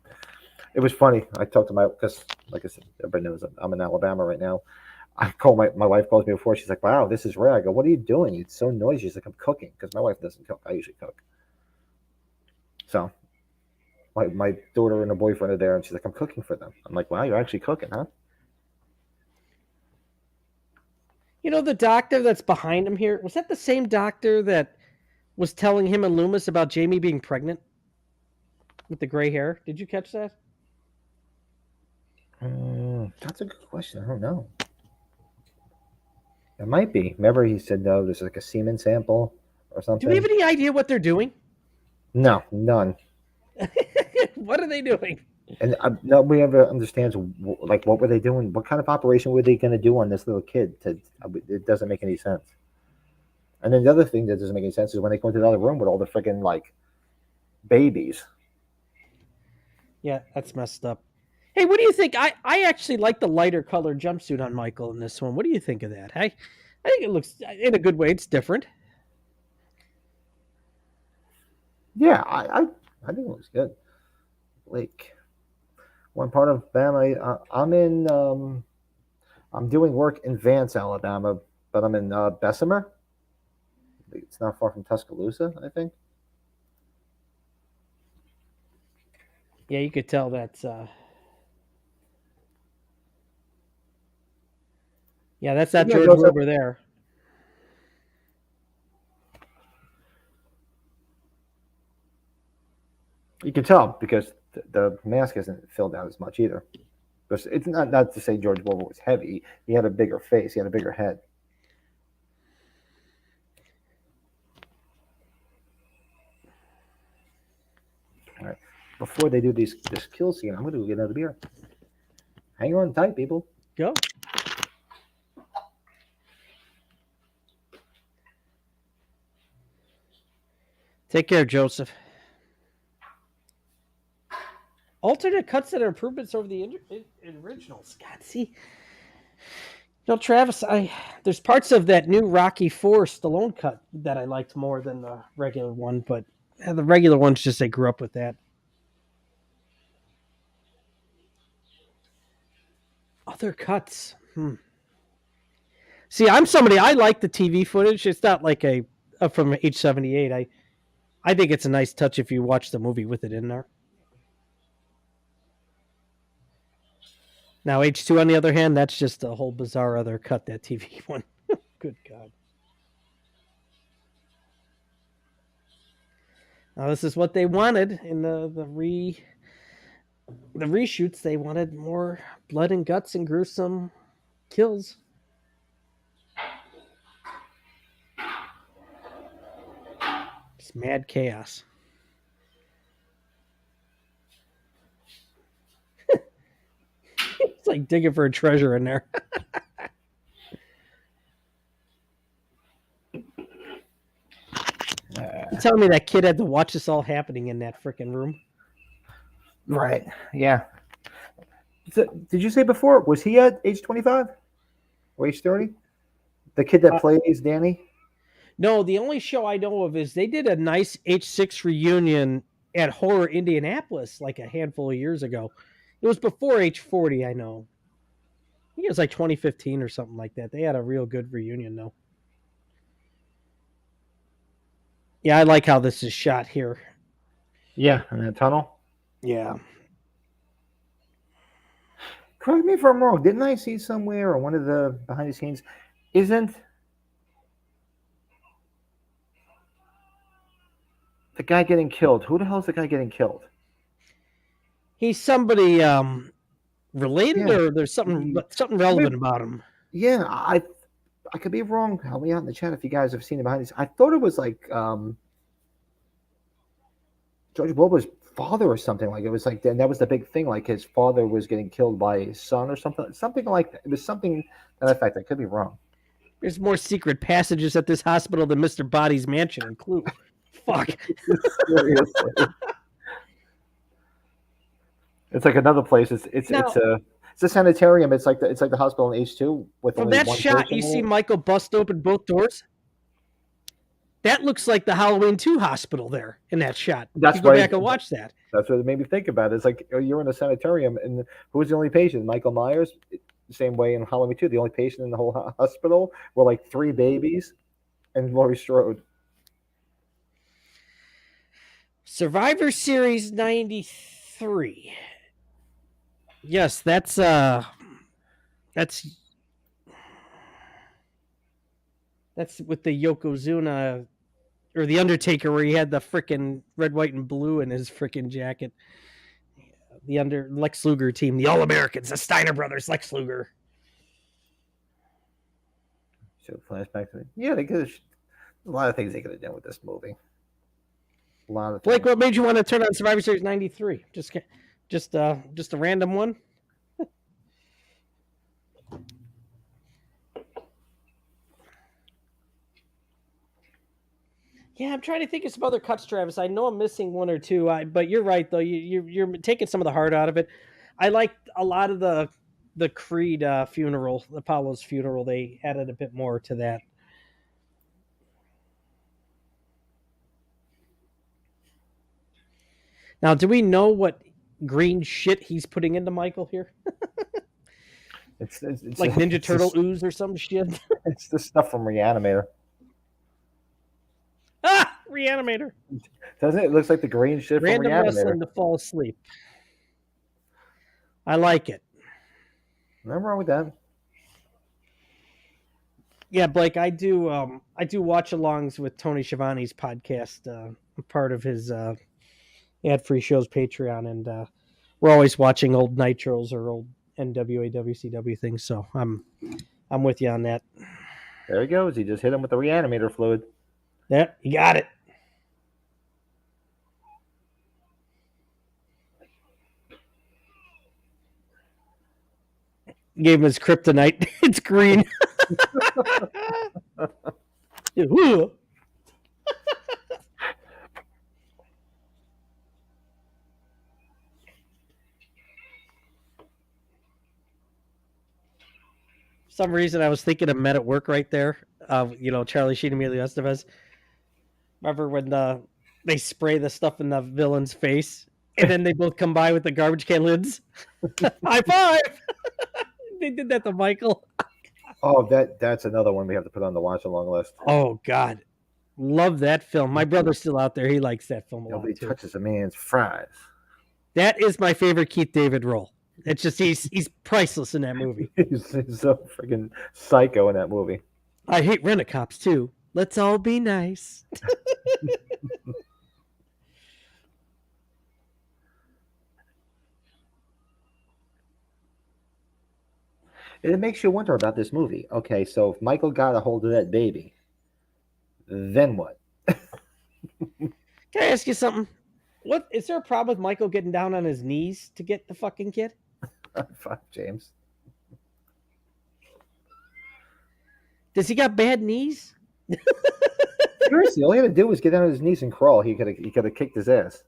it was funny. I talked to my because like I said, everybody knows I'm in Alabama right now. I call my wife calls me before. She's like, "Wow, this is rare." I go, "What are you doing? It's so noisy." She's like, "I'm cooking," because my wife doesn't cook. I usually cook. So my daughter and her boyfriend are there, and she's like, "I'm cooking for them." I'm like, "Wow, you're actually cooking, huh?" You know, the doctor that's behind him here, was that the same doctor that was telling him and Loomis about Jamie being pregnant with the gray hair? Did you catch that? That's a good question. I don't know. It might be. Remember, he said no. This is like a semen sample or something. Do we have any idea what they're doing? No, none. What are they doing? And nobody ever understands like what were they doing? What kind of operation were they going to do on this little kid? It doesn't make any sense. And then the other thing that doesn't make any sense is when they go into the other room with all the freaking like babies. Yeah, that's messed up. Hey, what do you think? I actually like the lighter color jumpsuit on Michael in this one. What do you think of that? I think it looks in a good way. It's different. Yeah, I think it looks good. Like one part of Bama, I'm doing work in Vance, Alabama, but I'm in Bessemer. It's not far from Tuscaloosa, I think. Yeah, you could tell that's yeah, that's not George Wilbur there. You can tell because the mask isn't filled out as much either. But it's not to say George Wilbur was heavy. He had a bigger face. He had a bigger head. All right. Before they do this kill scene, I'm going to go get another beer. Hang on tight, people. Go. Take care, Joseph. Alternate cuts that are improvements over the originals. God, see, Travis, there's parts of that new Rocky IV Stallone cut that I liked more than the regular one, but the regular one's just I grew up with that. Other cuts. See, I'm somebody I like the TV footage. It's not like a from H78. I think it's a nice touch if you watch the movie with it in there. Now, H2, on the other hand, that's just a whole bizarre other cut, that TV one. Good God. Now, this is what they wanted in the reshoots. They wanted more blood and guts and gruesome kills. It's mad chaos. It's like digging for a treasure in there. You're telling me that kid had to watch this all happening in that freaking room? Right. Yeah. So, did you say before, was he at age 25 or age 30? The kid that plays Danny? No, the only show I know of is they did a nice H6 reunion at Horror Indianapolis like a handful of years ago. It was before H40, I know. I think it was like 2015 or something like that. They had a real good reunion, though. Yeah, I like how this is shot here. Yeah, in that tunnel. Yeah. Correct me if I'm wrong. Didn't I see somewhere or one of the behind the scenes? Isn't the guy getting killed? Who the hell is the guy getting killed? He's somebody related, or there's something relevant about him. Yeah, I could be wrong. Help me out in the chat if you guys have seen it behind this. I thought it was like George Wilbur's father or something. Like it was like, and that was the big thing. Like his father was getting killed by his son or something. Something like that. It was something to that effect. I could be wrong. There's more secret passages at this hospital than Mr. Body's mansion and Clue. Fuck. Seriously. It's like another place. It's a sanitarium. It's like the hospital in H2 with from that shot. You see Michael bust open both doors. That looks like the Halloween 2 hospital there in that shot. That's you go back and watch that. That's what it made me think about. It's like you're in a sanitarium, and who's the only patient? Michael Myers. Same way in Halloween 2. The only patient in the whole hospital were like 3 babies and Laurie Strode. Survivor Series 93. Yes, that's with the Yokozuna or the Undertaker, where he had the frickin' red, white, and blue in his frickin' jacket. Yeah, under Lex Luger team, the All Americans, the Steiner brothers, Lex Luger. So flashback to they could have a lot of things they could have done with this movie. A lot of things. Blake, what made you want to turn on Survivor Series '93? Just a random one. Yeah, I'm trying to think of some other cuts, Travis. I know I'm missing one or two, but you're right though. You're taking some of the heart out of it. I liked a lot of the Creed funeral, Apollo's funeral. They added a bit more to that. Now, do we know what green shit he's putting into Michael here? It's like Ninja Turtle ooze or some shit. It's the stuff from Reanimator. Reanimator. Doesn't it? It looks like the green shit from Reanimator. Wrestling to fall asleep. I like it. Nothing wrong with that. Yeah, Blake, I do watch-alongs with Tony Schiavone's podcast, part of his ad-free shows Patreon, and we're always watching old Nitros or old NWA WCW things, so I'm with you on that. There he goes. He just hit him with the Reanimator fluid. Yeah, you got it. Gave him his kryptonite. It's green. For some reason, I was thinking of Men at Work right there. Charlie Sheen, Emilio Estevez. Remember when they spray the stuff in the villain's face, and then they both come by with the garbage can lids? High five! They did that to Michael. Oh, that's another one we have to put on the watch-along list. Oh, God. Love that film. My brother's still out there. He likes that film a lot, Nobody touches a man's fries. That is my favorite Keith David role. It's just he's priceless in that movie. He's so freaking psycho in that movie. I hate Rent-A-Cops, too. Let's all be nice. It makes you wonder about this movie. Okay, so if Michael got a hold of that baby, then what? Can I ask you something? What is there a problem with Michael getting down on his knees to get the fucking kid? Fuck, James. Does he got bad knees? Seriously, all he had to do was get down on his knees and crawl. He could have kicked his ass.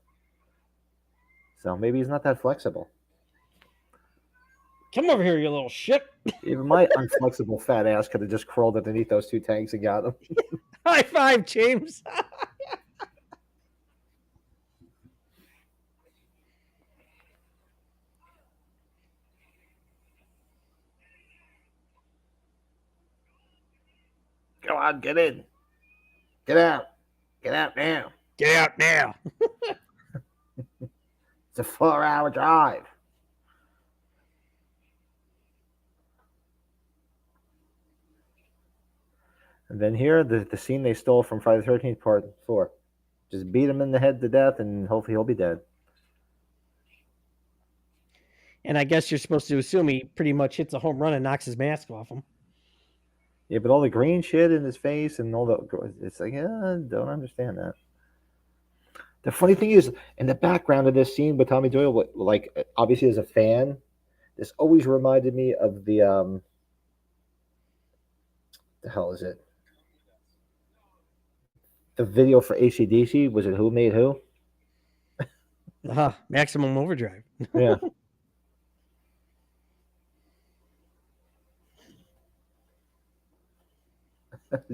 So maybe he's not that flexible. Come over here, you little shit. Even my unflexible fat ass could have just crawled underneath those two tanks and got them. High five, James. Go on, get in. Get out. Get out now. Get out now. It's a 4-hour drive. And then here, the scene they stole from Friday the 13th Part 4. Just beat him in the head to death, and hopefully he'll be dead. And I guess you're supposed to assume he pretty much hits a home run and knocks his mask off him. Yeah, but all the green shit in his face and all the... It's like, I don't understand that. The funny thing is, in the background of this scene with Tommy Doyle, like, obviously as a fan, this always reminded me of the hell is it? The video for AC/DC, was it Who Made Who? Maximum Overdrive. Yeah.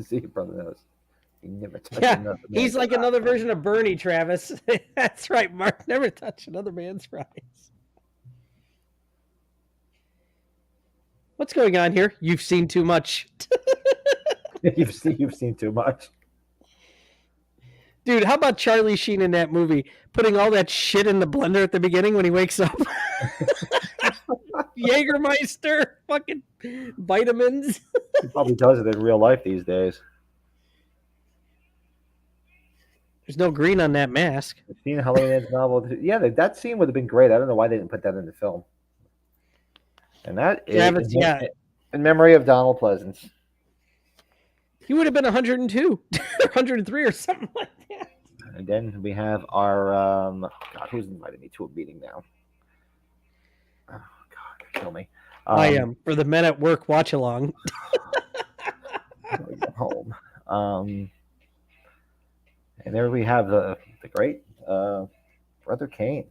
See, brother knows. He never touched another man's he's like another version of Bernie, Travis. That's right, Mark. Never touch another man's fries. What's going on here? You've seen too much. You've seen too much. Dude, how about Charlie Sheen in that movie putting all that shit in the blender at the beginning when he wakes up? Jägermeister, fucking vitamins. He probably does it in real life these days. There's no green on that mask. I've seen Halloween novel. Yeah, that scene would have been great. I don't know why they didn't put that in the film. And that is Travis, yeah, in memory of Donald Pleasance. he would have been 102 or 103 or something like that. And then we have our God, who's invited me to a meeting now? Oh God, kill me. I am for the men at work watch along. Get home. And there we have the great Brother Kane.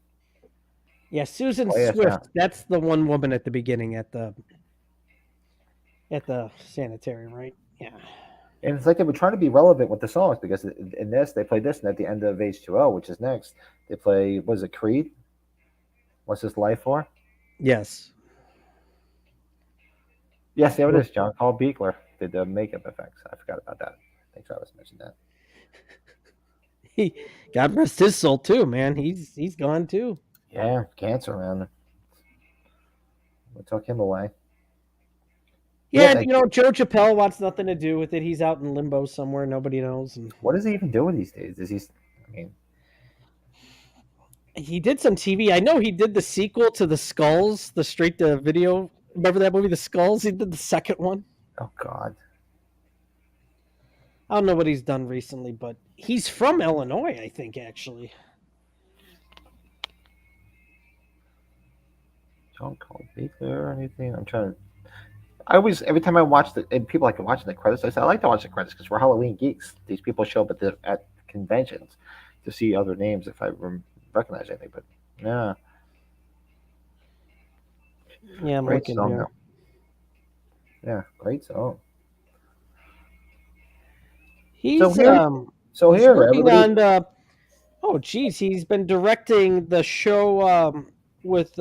Yeah, Susan Swift. That's the one woman at the beginning at the sanitarium, right? Yeah. And it's like they were trying to be relevant with the songs because in this they play this, and at the end of H2O, which is next, they play was it Creed? What's This Life For? Yes. Yes, there it is. John Paul Beekler did the makeup effects. I forgot about that. I think Travis mentioned that. God rest his soul too, man. He's gone too. Yeah, cancer, man. We took him away. Yeah, and, Joe Chappelle wants nothing to do with it. He's out in limbo somewhere. Nobody knows. And what does he even do these days? He did some TV. I know he did the sequel to The Skulls, the straight-to-video. Remember that movie, The Skulls? He did the second one. Oh, God. I don't know what he's done recently, but he's from Illinois, I think, actually. Don't call Beekler or anything. I'm trying to... every time I watch and people like watching the credits, I say, I like to watch the credits because we're Halloween geeks. These people show up at conventions to see other names if I recognize anything, but yeah. Yeah, I'm great looking song, here. Yeah, great song. He's working on oh geez, he's been directing the show with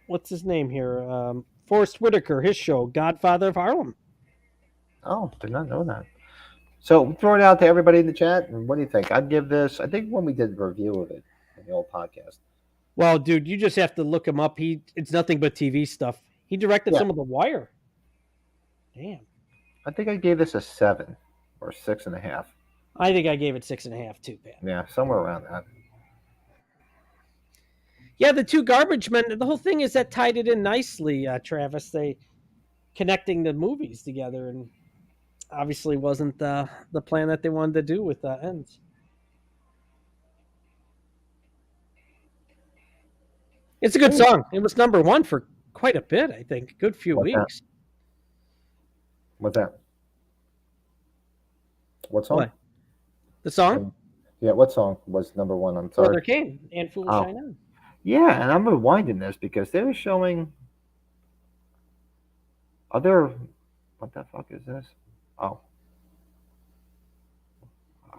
what's his name here? Forrest Whitaker, his show, Godfather of Harlem. Oh, did not know that. So throw it out to everybody in the chat. And what do you think? I'd give this. I think when we did the review of it in the old podcast. Well, dude, you just have to look him up. It's nothing but TV stuff. He directed some of The Wire. Damn. I think I gave this a 7 or 6.5. I think I gave it 6.5 too, Pat. Yeah, somewhere around that. Yeah, the two garbage men. The whole thing is that tied it in nicely, Travis. They connecting the movies together, and obviously wasn't the plan that they wanted to do with Ends. It's a good song. It was number one for quite a bit, I think. Good few weeks. What's that? What song? What? The song? Yeah, what song was number one? I'm sorry. Brother Kane and Foolish I Know. Yeah, and I'm rewinding this because they were showing other. What the fuck is this? Oh.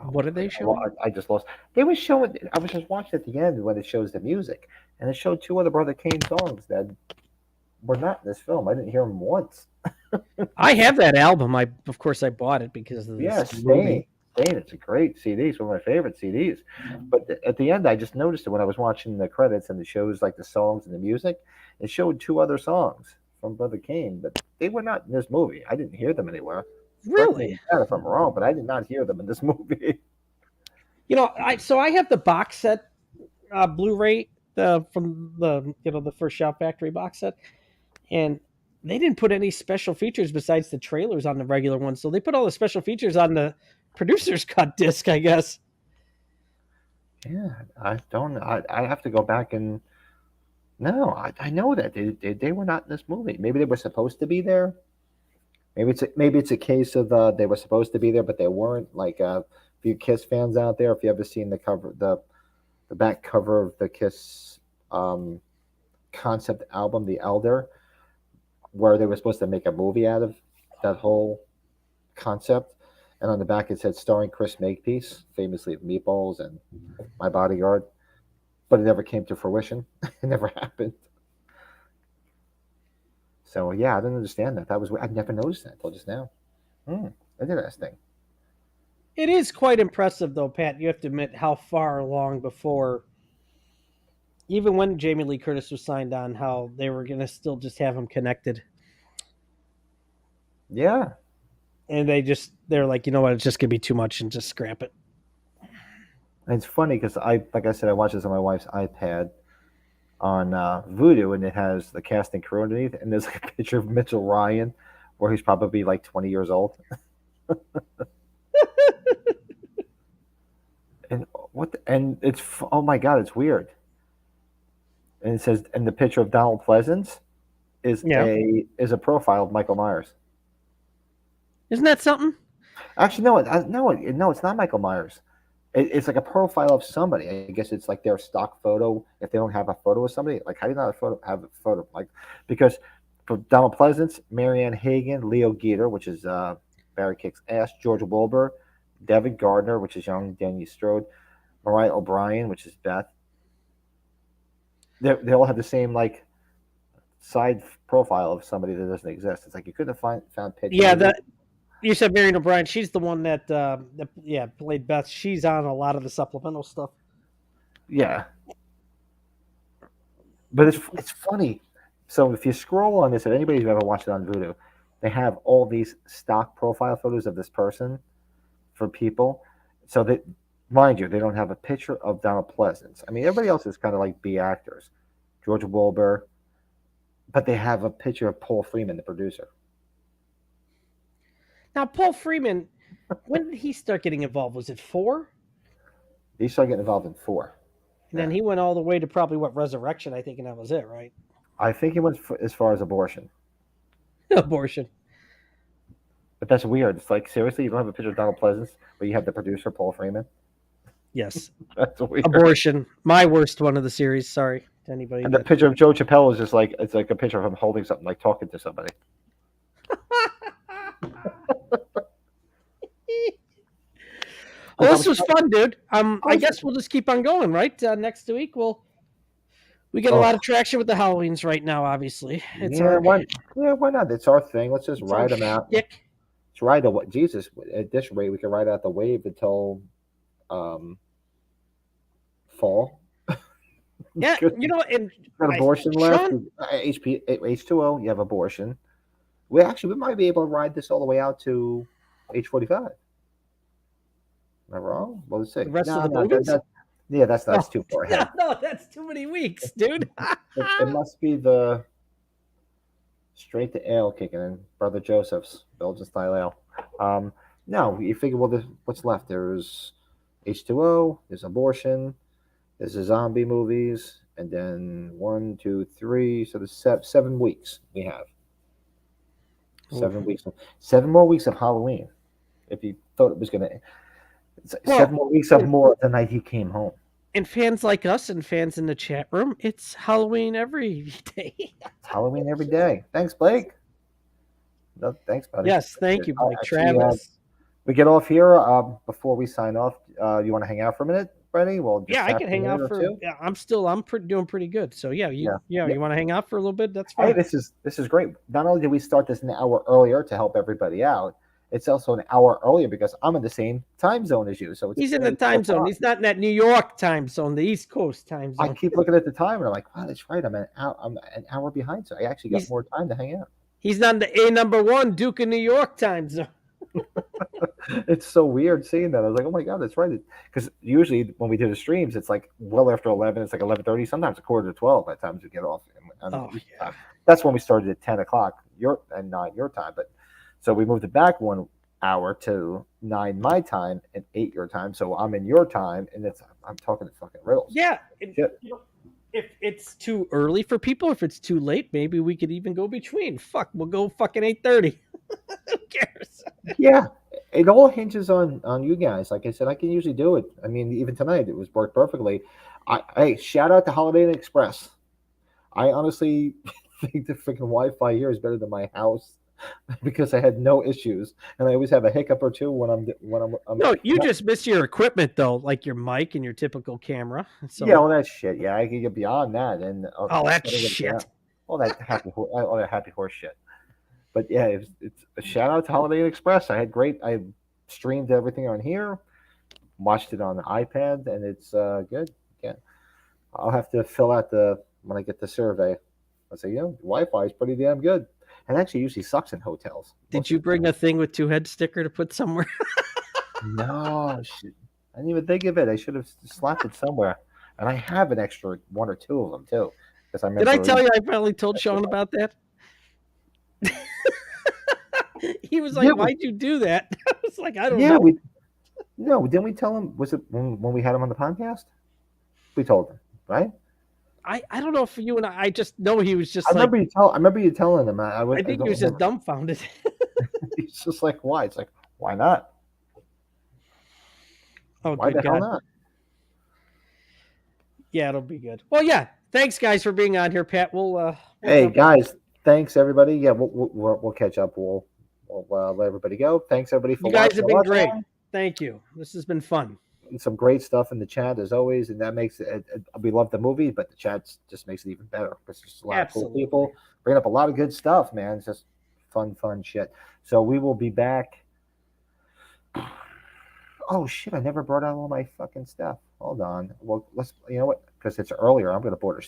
What are they showing? I just lost. They were showing. I was just watching at the end when it shows the music, and it showed 2 other Brother Kane songs that were not in this film. I didn't hear them once. I have that album. Of course I bought it because of this movie. Stain. It's a great CD. It's one of my favorite CDs. But at the end, I just noticed it when I was watching the credits and it shows like the songs and the music. It showed 2 other songs from Brother Kane, but they were not in this movie. I didn't hear them anywhere. Really? If I'm wrong, but I did not hear them in this movie. I have the box set Blu-ray from the first Shout Factory box set, and they didn't put any special features besides the trailers on the regular one. So they put all the special features on the producer's cut disc, I guess. Yeah, I don't. I have to go back and. No, I know that they were not in this movie. Maybe they were supposed to be there. Maybe it's a case of they were supposed to be there, but they weren't. Like for you Kiss fans out there, if you ever seen the cover, the back cover of the Kiss concept album, The Elder, where they were supposed to make a movie out of that whole concept, and on the back it said starring Chris Makepeace, famously of Meatballs and My Bodyguard, but it never came to fruition. It never happened. So yeah, I didn't understand that. I'd never noticed that until just now. Interesting. It is quite impressive, though, Pat. You have to admit how far along before, even when Jamie Lee Curtis was signed on, how they were going to still just have him connected. Yeah. And they're like, you know what, it's just going to be too much and just scrap it. And it's funny because like I said, I watched this on my wife's iPad on Voodoo, and it has the cast and crew underneath, and there's like a picture of Mitchell Ryan, where he's probably like 20 years old. And and it's oh my god, it's weird. And it says, and the picture of Donald Pleasance Yeah. is a profile of Michael Myers. Isn't that something? Actually, no, it's not Michael Myers. It's like a profile of somebody. I guess it's like their stock photo. If they don't have a photo of somebody, like how do you not have a photo? Like because for Donald Pleasance, Marianne Hagan, Leo Geter, which is Barry Kicks Ass, George Wilbur, David Gardner, which is young Danny Strode, Mariah O'Brien, which is Beth. They all have the same like side profile of somebody that doesn't exist. It's like you couldn't have found Yeah, pictures. that you said Marion O'Brien. She's the one that yeah played Beth. She's on a lot of the supplemental stuff. Yeah, but it's funny. So if you scroll on this, if anybody's ever watched it on Voodoo, they have all these stock profile photos of this person for people. So that, mind you, they don't have a picture of Donald Pleasance. I mean, everybody else is kind of like B actors, George Wilbur, but they have a picture of Paul Freeman, the producer. Now, Paul Freeman, when did he start getting involved? Was it 4? He started getting involved in 4. And then he went all the way to probably what Resurrection, I think, and that was it, right? I think he went as far as abortion. Abortion. But that's weird. It's like seriously, you don't have a picture of Donald Pleasance, but you have the producer Paul Freeman. Yes. That's weird. Abortion. My worst one of the series. Sorry to anybody. And the picture of Joe Chappelle is just like it's like a picture of him holding something, like talking to somebody. Well, this was fun, dude. I guess we'll just keep on going, right? Next week we get a lot of traction with the Halloweens right now. Obviously, it's why not? It's our thing. Let's just ride them out. Let's ride the Jesus. At this rate, we can ride out the wave until fall. Yeah, you know, and got abortion left. H2O. You have abortion. We might be able to ride this all the way out to H45. Am I wrong? Well, let's see. The rest of the movies? That's too far ahead. No, that's too many weeks, dude. It must be the straight to ale kicking in, Brother Joseph's Belgian style ale. No, you figure, well, what's left? There's H2O, there's abortion, there's the zombie movies, and then 1, 2, 3. So there's 7 weeks we have. 7 weeks. 7 more weeks of Halloween. If you thought it was going to. 7 more weeks of more the night he came home. And fans like us and fans in the chat room, it's Halloween every day. It's Halloween every day. Thanks, Blake. No, thanks, buddy. Yes, thank you, Blake. Travis. We get off here before we sign off. You want to hang out for a minute, Freddie? Well, I can hang out for. Yeah, I'm doing pretty good. So you want to hang out for a little bit? That's fine. Hey, this is great. Not only did we start this an hour earlier to help everybody out, it's also an hour earlier because I'm in the same time zone as you. So he's in the time zone. He's not in that New York time zone, the East Coast time zone. I keep looking at the time and I'm like, wow, that's right. I'm an hour behind, so I actually got more time to hang out. He's not the A1 Duke of New York time zone. It's so weird seeing that. I was like, oh my god, that's right. Because usually when we do the streams, it's like well after 11. It's like 11:30, sometimes a quarter to 12 by the time we get off. That's when we started at 10 o'clock and 9 your time. But so we moved it back 1 hour to 9 my time and 8 your time. So I'm in your time, and I'm talking fucking riddles. Yeah. If it's too early for people, if it's too late, maybe we could even go between. Fuck, we'll go fucking 8:30. Who cares? Yeah, it all hinges on you guys. Like I said, I can usually do it. I mean, even tonight it was worked perfectly. Hey, shout out to Holiday Inn Express. I honestly think the freaking Wi-Fi here is better than my house because I had no issues, and I always have a hiccup or two when I'm. No, you just miss your equipment though, like your mic and your typical camera. So. Yeah, all that shit. Yeah, I can get beyond that, and that shit. All that happy horse shit. But yeah, it's a shout out to Holiday Inn Express. I streamed everything on here, watched it on the iPad, and it's good. Yeah, I'll have to fill out when I get the survey. I say, Wi-Fi is pretty damn good. And actually usually sucks in hotels. Did you bring a thing with 2 head sticker to put somewhere? No, shit. I didn't even think of it. I should have slapped it somewhere. And I have an extra one or two of them too, because I Did I remember. tell you I finally told Sean about that? He was like, Yeah, "Why'd you do that?" I was like, "I don't yeah, know." we no, didn't we tell him? Was it when we had him on the podcast? We told him, right? I don't know if you and I just know he was I just like, remember you tell. I remember you telling him. I I think he don't was just remember. dumbfounded. He's just like, why? It's like, why not? Oh, Why good the hell God. not? Yeah, it'll be good. Well, yeah. Thanks, guys, for being on here, Pat. We'll Hey jump on. guys, thanks everybody. Yeah, we'll catch up. We'll let everybody go. Thanks everybody for You guys watching have and been great. listening. Thank you. This has been fun. Some great stuff in the chat as always, and that makes it. We love the movie, but the chat just makes it even better. There's just a lot of cool Absolutely. people bringing up a lot of good stuff, man. It's just fun shit. So we will be back. Oh shit! I never brought out all my fucking stuff. Hold on. Well, let's. You know what? Because it's earlier, I'm gonna bore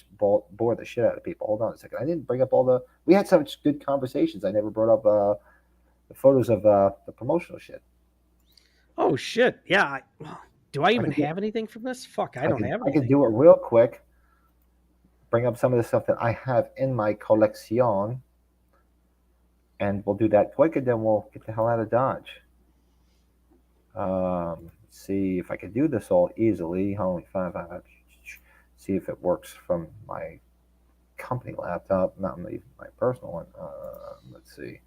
the shit out of people. Hold on a second. I didn't bring up all the. We had such good conversations. I never brought up the photos of the promotional shit. Oh shit. Yeah. Do I I even can do, have anything from this? Fuck, I don't have I can anything. do it real quick. Bring up some of the stuff that I have in my collection, and we'll do that quick, and then we'll get the hell out of Dodge. See if I can do this all easily. Only five. See if it works from my company laptop, not my personal one. Let's see.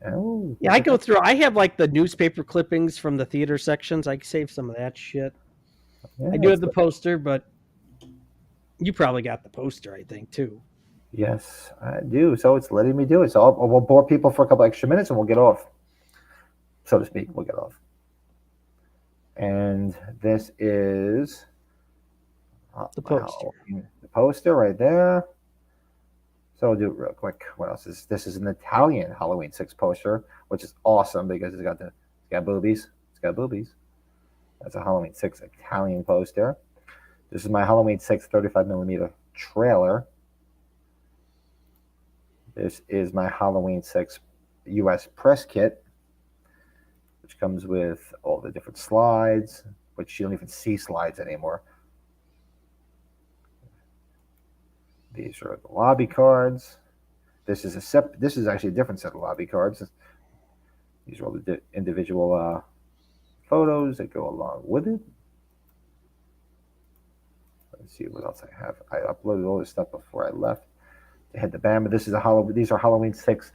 Oh, Yeah, I go through. I have like the newspaper clippings from the theater sections. I save some of that shit. yeah, I do have the poster, but you probably got the poster, I think, too. yes, I do. So it's letting me do it. So we'll bore people for a couple extra minutes, and we'll get off, so to speak. We'll get off. And this is The poster. The poster right there. So I'll do it real quick. What else is this? Is an Italian Halloween 6 poster, which is awesome because it's got boobies. It's got boobies. That's a Halloween 6 Italian poster. This is my Halloween 6 35 millimeter trailer. This is my Halloween 6 US press kit, which comes with all the different slides, which you don't even see slides anymore. These are the lobby cards. This is actually a different set of lobby cards. These are all the individual photos that go along with it. Let's see what else I have. I uploaded all this stuff before I left. They had the Bama. These are Halloween 6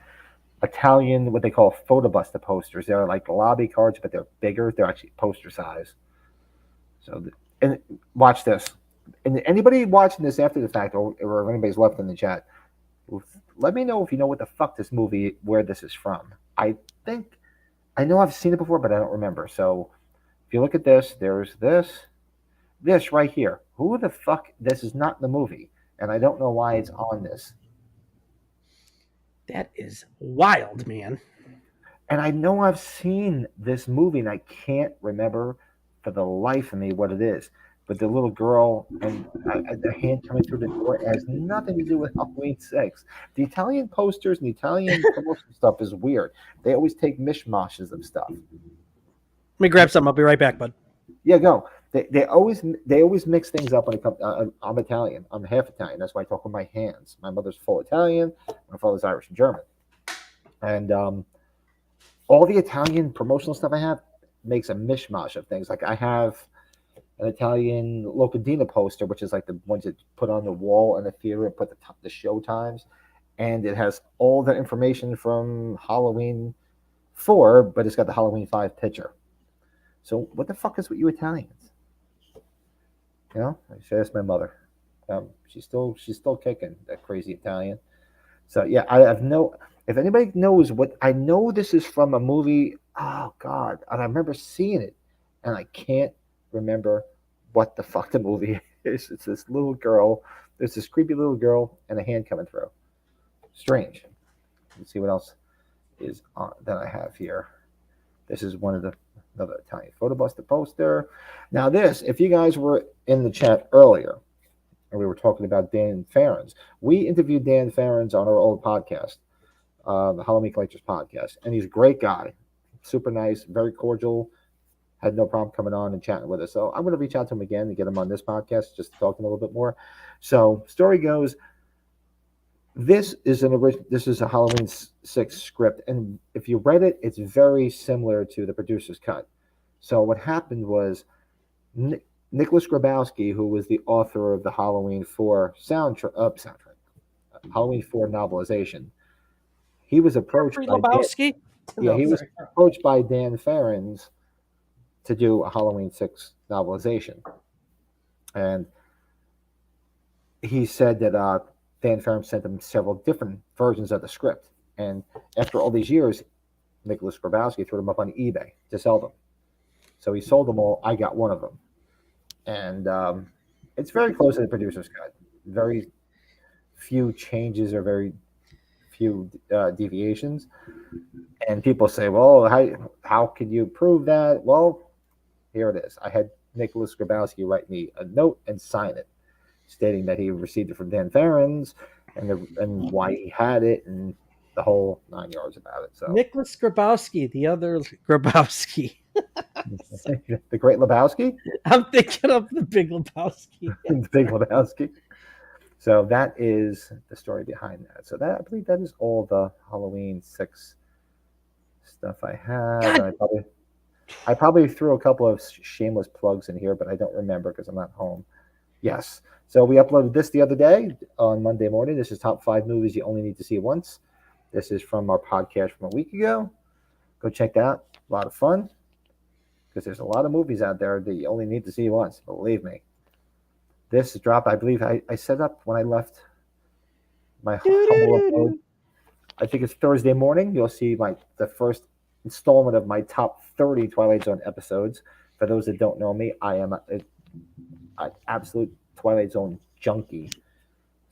Italian, what they call photobuster posters. They're like lobby cards, but they're bigger. They're actually poster size. So, and watch this. And anybody watching this after the fact, or if anybody's left in the chat, let me know if you know what the fuck where this is from. I know I've seen it before, but I don't remember. So if you look at this, there's this right here. Who the fuck? This is not in the movie, and I don't know why it's on this. That is wild, man. And I know I've seen this movie, and I can't remember for the life of me what it is. But the little girl and the hand coming through the door has nothing to do with Halloween 6. The Italian posters and the Italian promotion stuff is weird. They always take mishmashes of stuff. Let me grab something. I'll be right back, bud. Yeah, go. They always mix things up when it comes. I'm Italian. I'm half Italian. That's why I talk with my hands. My mother's full Italian. My father's Irish and German. And all the Italian promotional stuff I have makes a mishmash of things. Like I have an Italian Locadina poster, which is like the ones that put on the wall in the theater and put the show times, and it has all the information from Halloween 4, but it's got the Halloween 5 picture. So what the fuck is with you Italians? You know, I should ask my mother. She's still kicking, that crazy Italian. So yeah, I have no. If anybody knows what I know, this is from a movie. Oh God, and I remember seeing it, and I can't remember what the fuck the movie is. It's this little girl. There's this creepy little girl and a hand coming through. Strange. Let's see what else is on that I have here. This is another Italian photobuster poster. Now this, if you guys were in the chat earlier, and we were talking about Dan Farrens, we interviewed Dan Farrens on our old podcast, the Halloween Collectors podcast, and he's a great guy, super nice, very cordial, had no problem coming on and chatting with us. So I'm going to reach out to him again and get him on this podcast just to talk to him a little bit more. So story goes, this is a Halloween 6 script, and if you read it, it's very similar to the producer's cut. So what happened was Nicholas Grabowski, who was the author of the Halloween 4 Halloween 4 novelization, he was approached by Dan Farrens to do a Halloween 6 novelization. And he said that Dan Farrens sent him several different versions of the script. And after all these years, Nicholas Grabowski threw them up on eBay to sell them. So he sold them all. I got one of them. And it's very close to the producer's cut. Very few changes or very few deviations. And people say, well, how can you prove that? Well, here it is. I had Nicholas Grabowski write me a note and sign it, stating that he received it from Dan Farrens and why he had it and the whole 9 yards about it. So Nicholas Grabowski, the other Grabowski. The Great Lebowski? I'm thinking of the Big Lebowski. The Big Lebowski. So that is the story behind that. So I believe that is all the Halloween 6 stuff I have. I probably threw a couple of shameless plugs in here, but I don't remember because I'm not home. Yes. So we uploaded this the other day on Monday morning. This is top 5 movies you only need to see once. This is from our podcast from a week ago. Go check that out. A lot of fun because there's a lot of movies out there that you only need to see once. Believe me. This drop, I believe I set up when I left my humble abode. I think it's Thursday morning. You'll see the first installment of my top 30 Twilight Zone episodes. For those that don't know me, I am an absolute Twilight Zone junkie.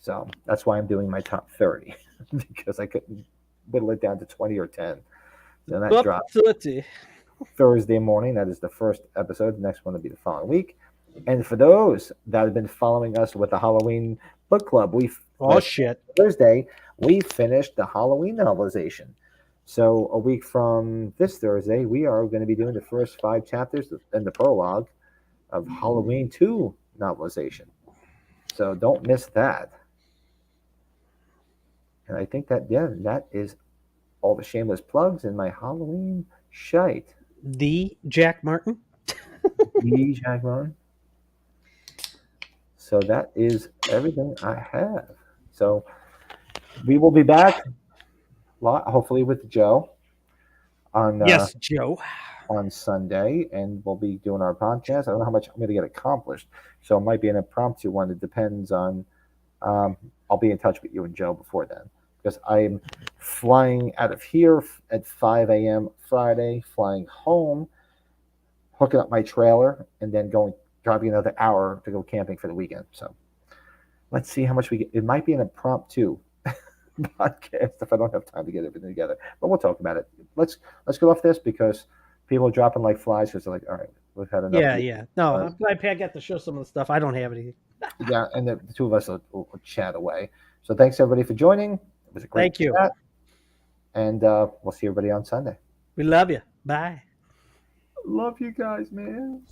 So that's why I'm doing my top 30 because I couldn't whittle it down to 20 or 10. So that drops 30 Thursday morning. That is the first episode. The next one will be the following week. And for those that have been following us with the Halloween book club, Thursday, we finished the Halloween novelization. So a week from this Thursday, we are going to be doing the first 5 chapters and the prologue of Halloween 2 novelization. So don't miss that. And I think that is all the shameless plugs in my Halloween shite. The Jack Martin. The Jack Martin. So that is everything I have. So we will be back, hopefully with Joe on Joe on Sunday, and we'll be doing our podcast. I don't know how much I'm going to get accomplished, so it might be an impromptu one. It depends on. I'll be in touch with you and Joe before then because I'm flying out of here at 5 a.m. Friday, flying home, hooking up my trailer, and then driving another hour to go camping for the weekend. So let's see how much we get. It might be an impromptu podcast if I don't have time to get everything together, but we'll talk about it. Let's go off this because people are dropping like flies because they're like, all right, we've had enough. Yeah. No, I'm glad Pat got to show some of the stuff. I don't have anything. Yeah, and the two of us will chat away. So thanks everybody for joining. It was a great chat. Thank you. And we'll see everybody on Sunday. We love you. Bye. Love you guys, man.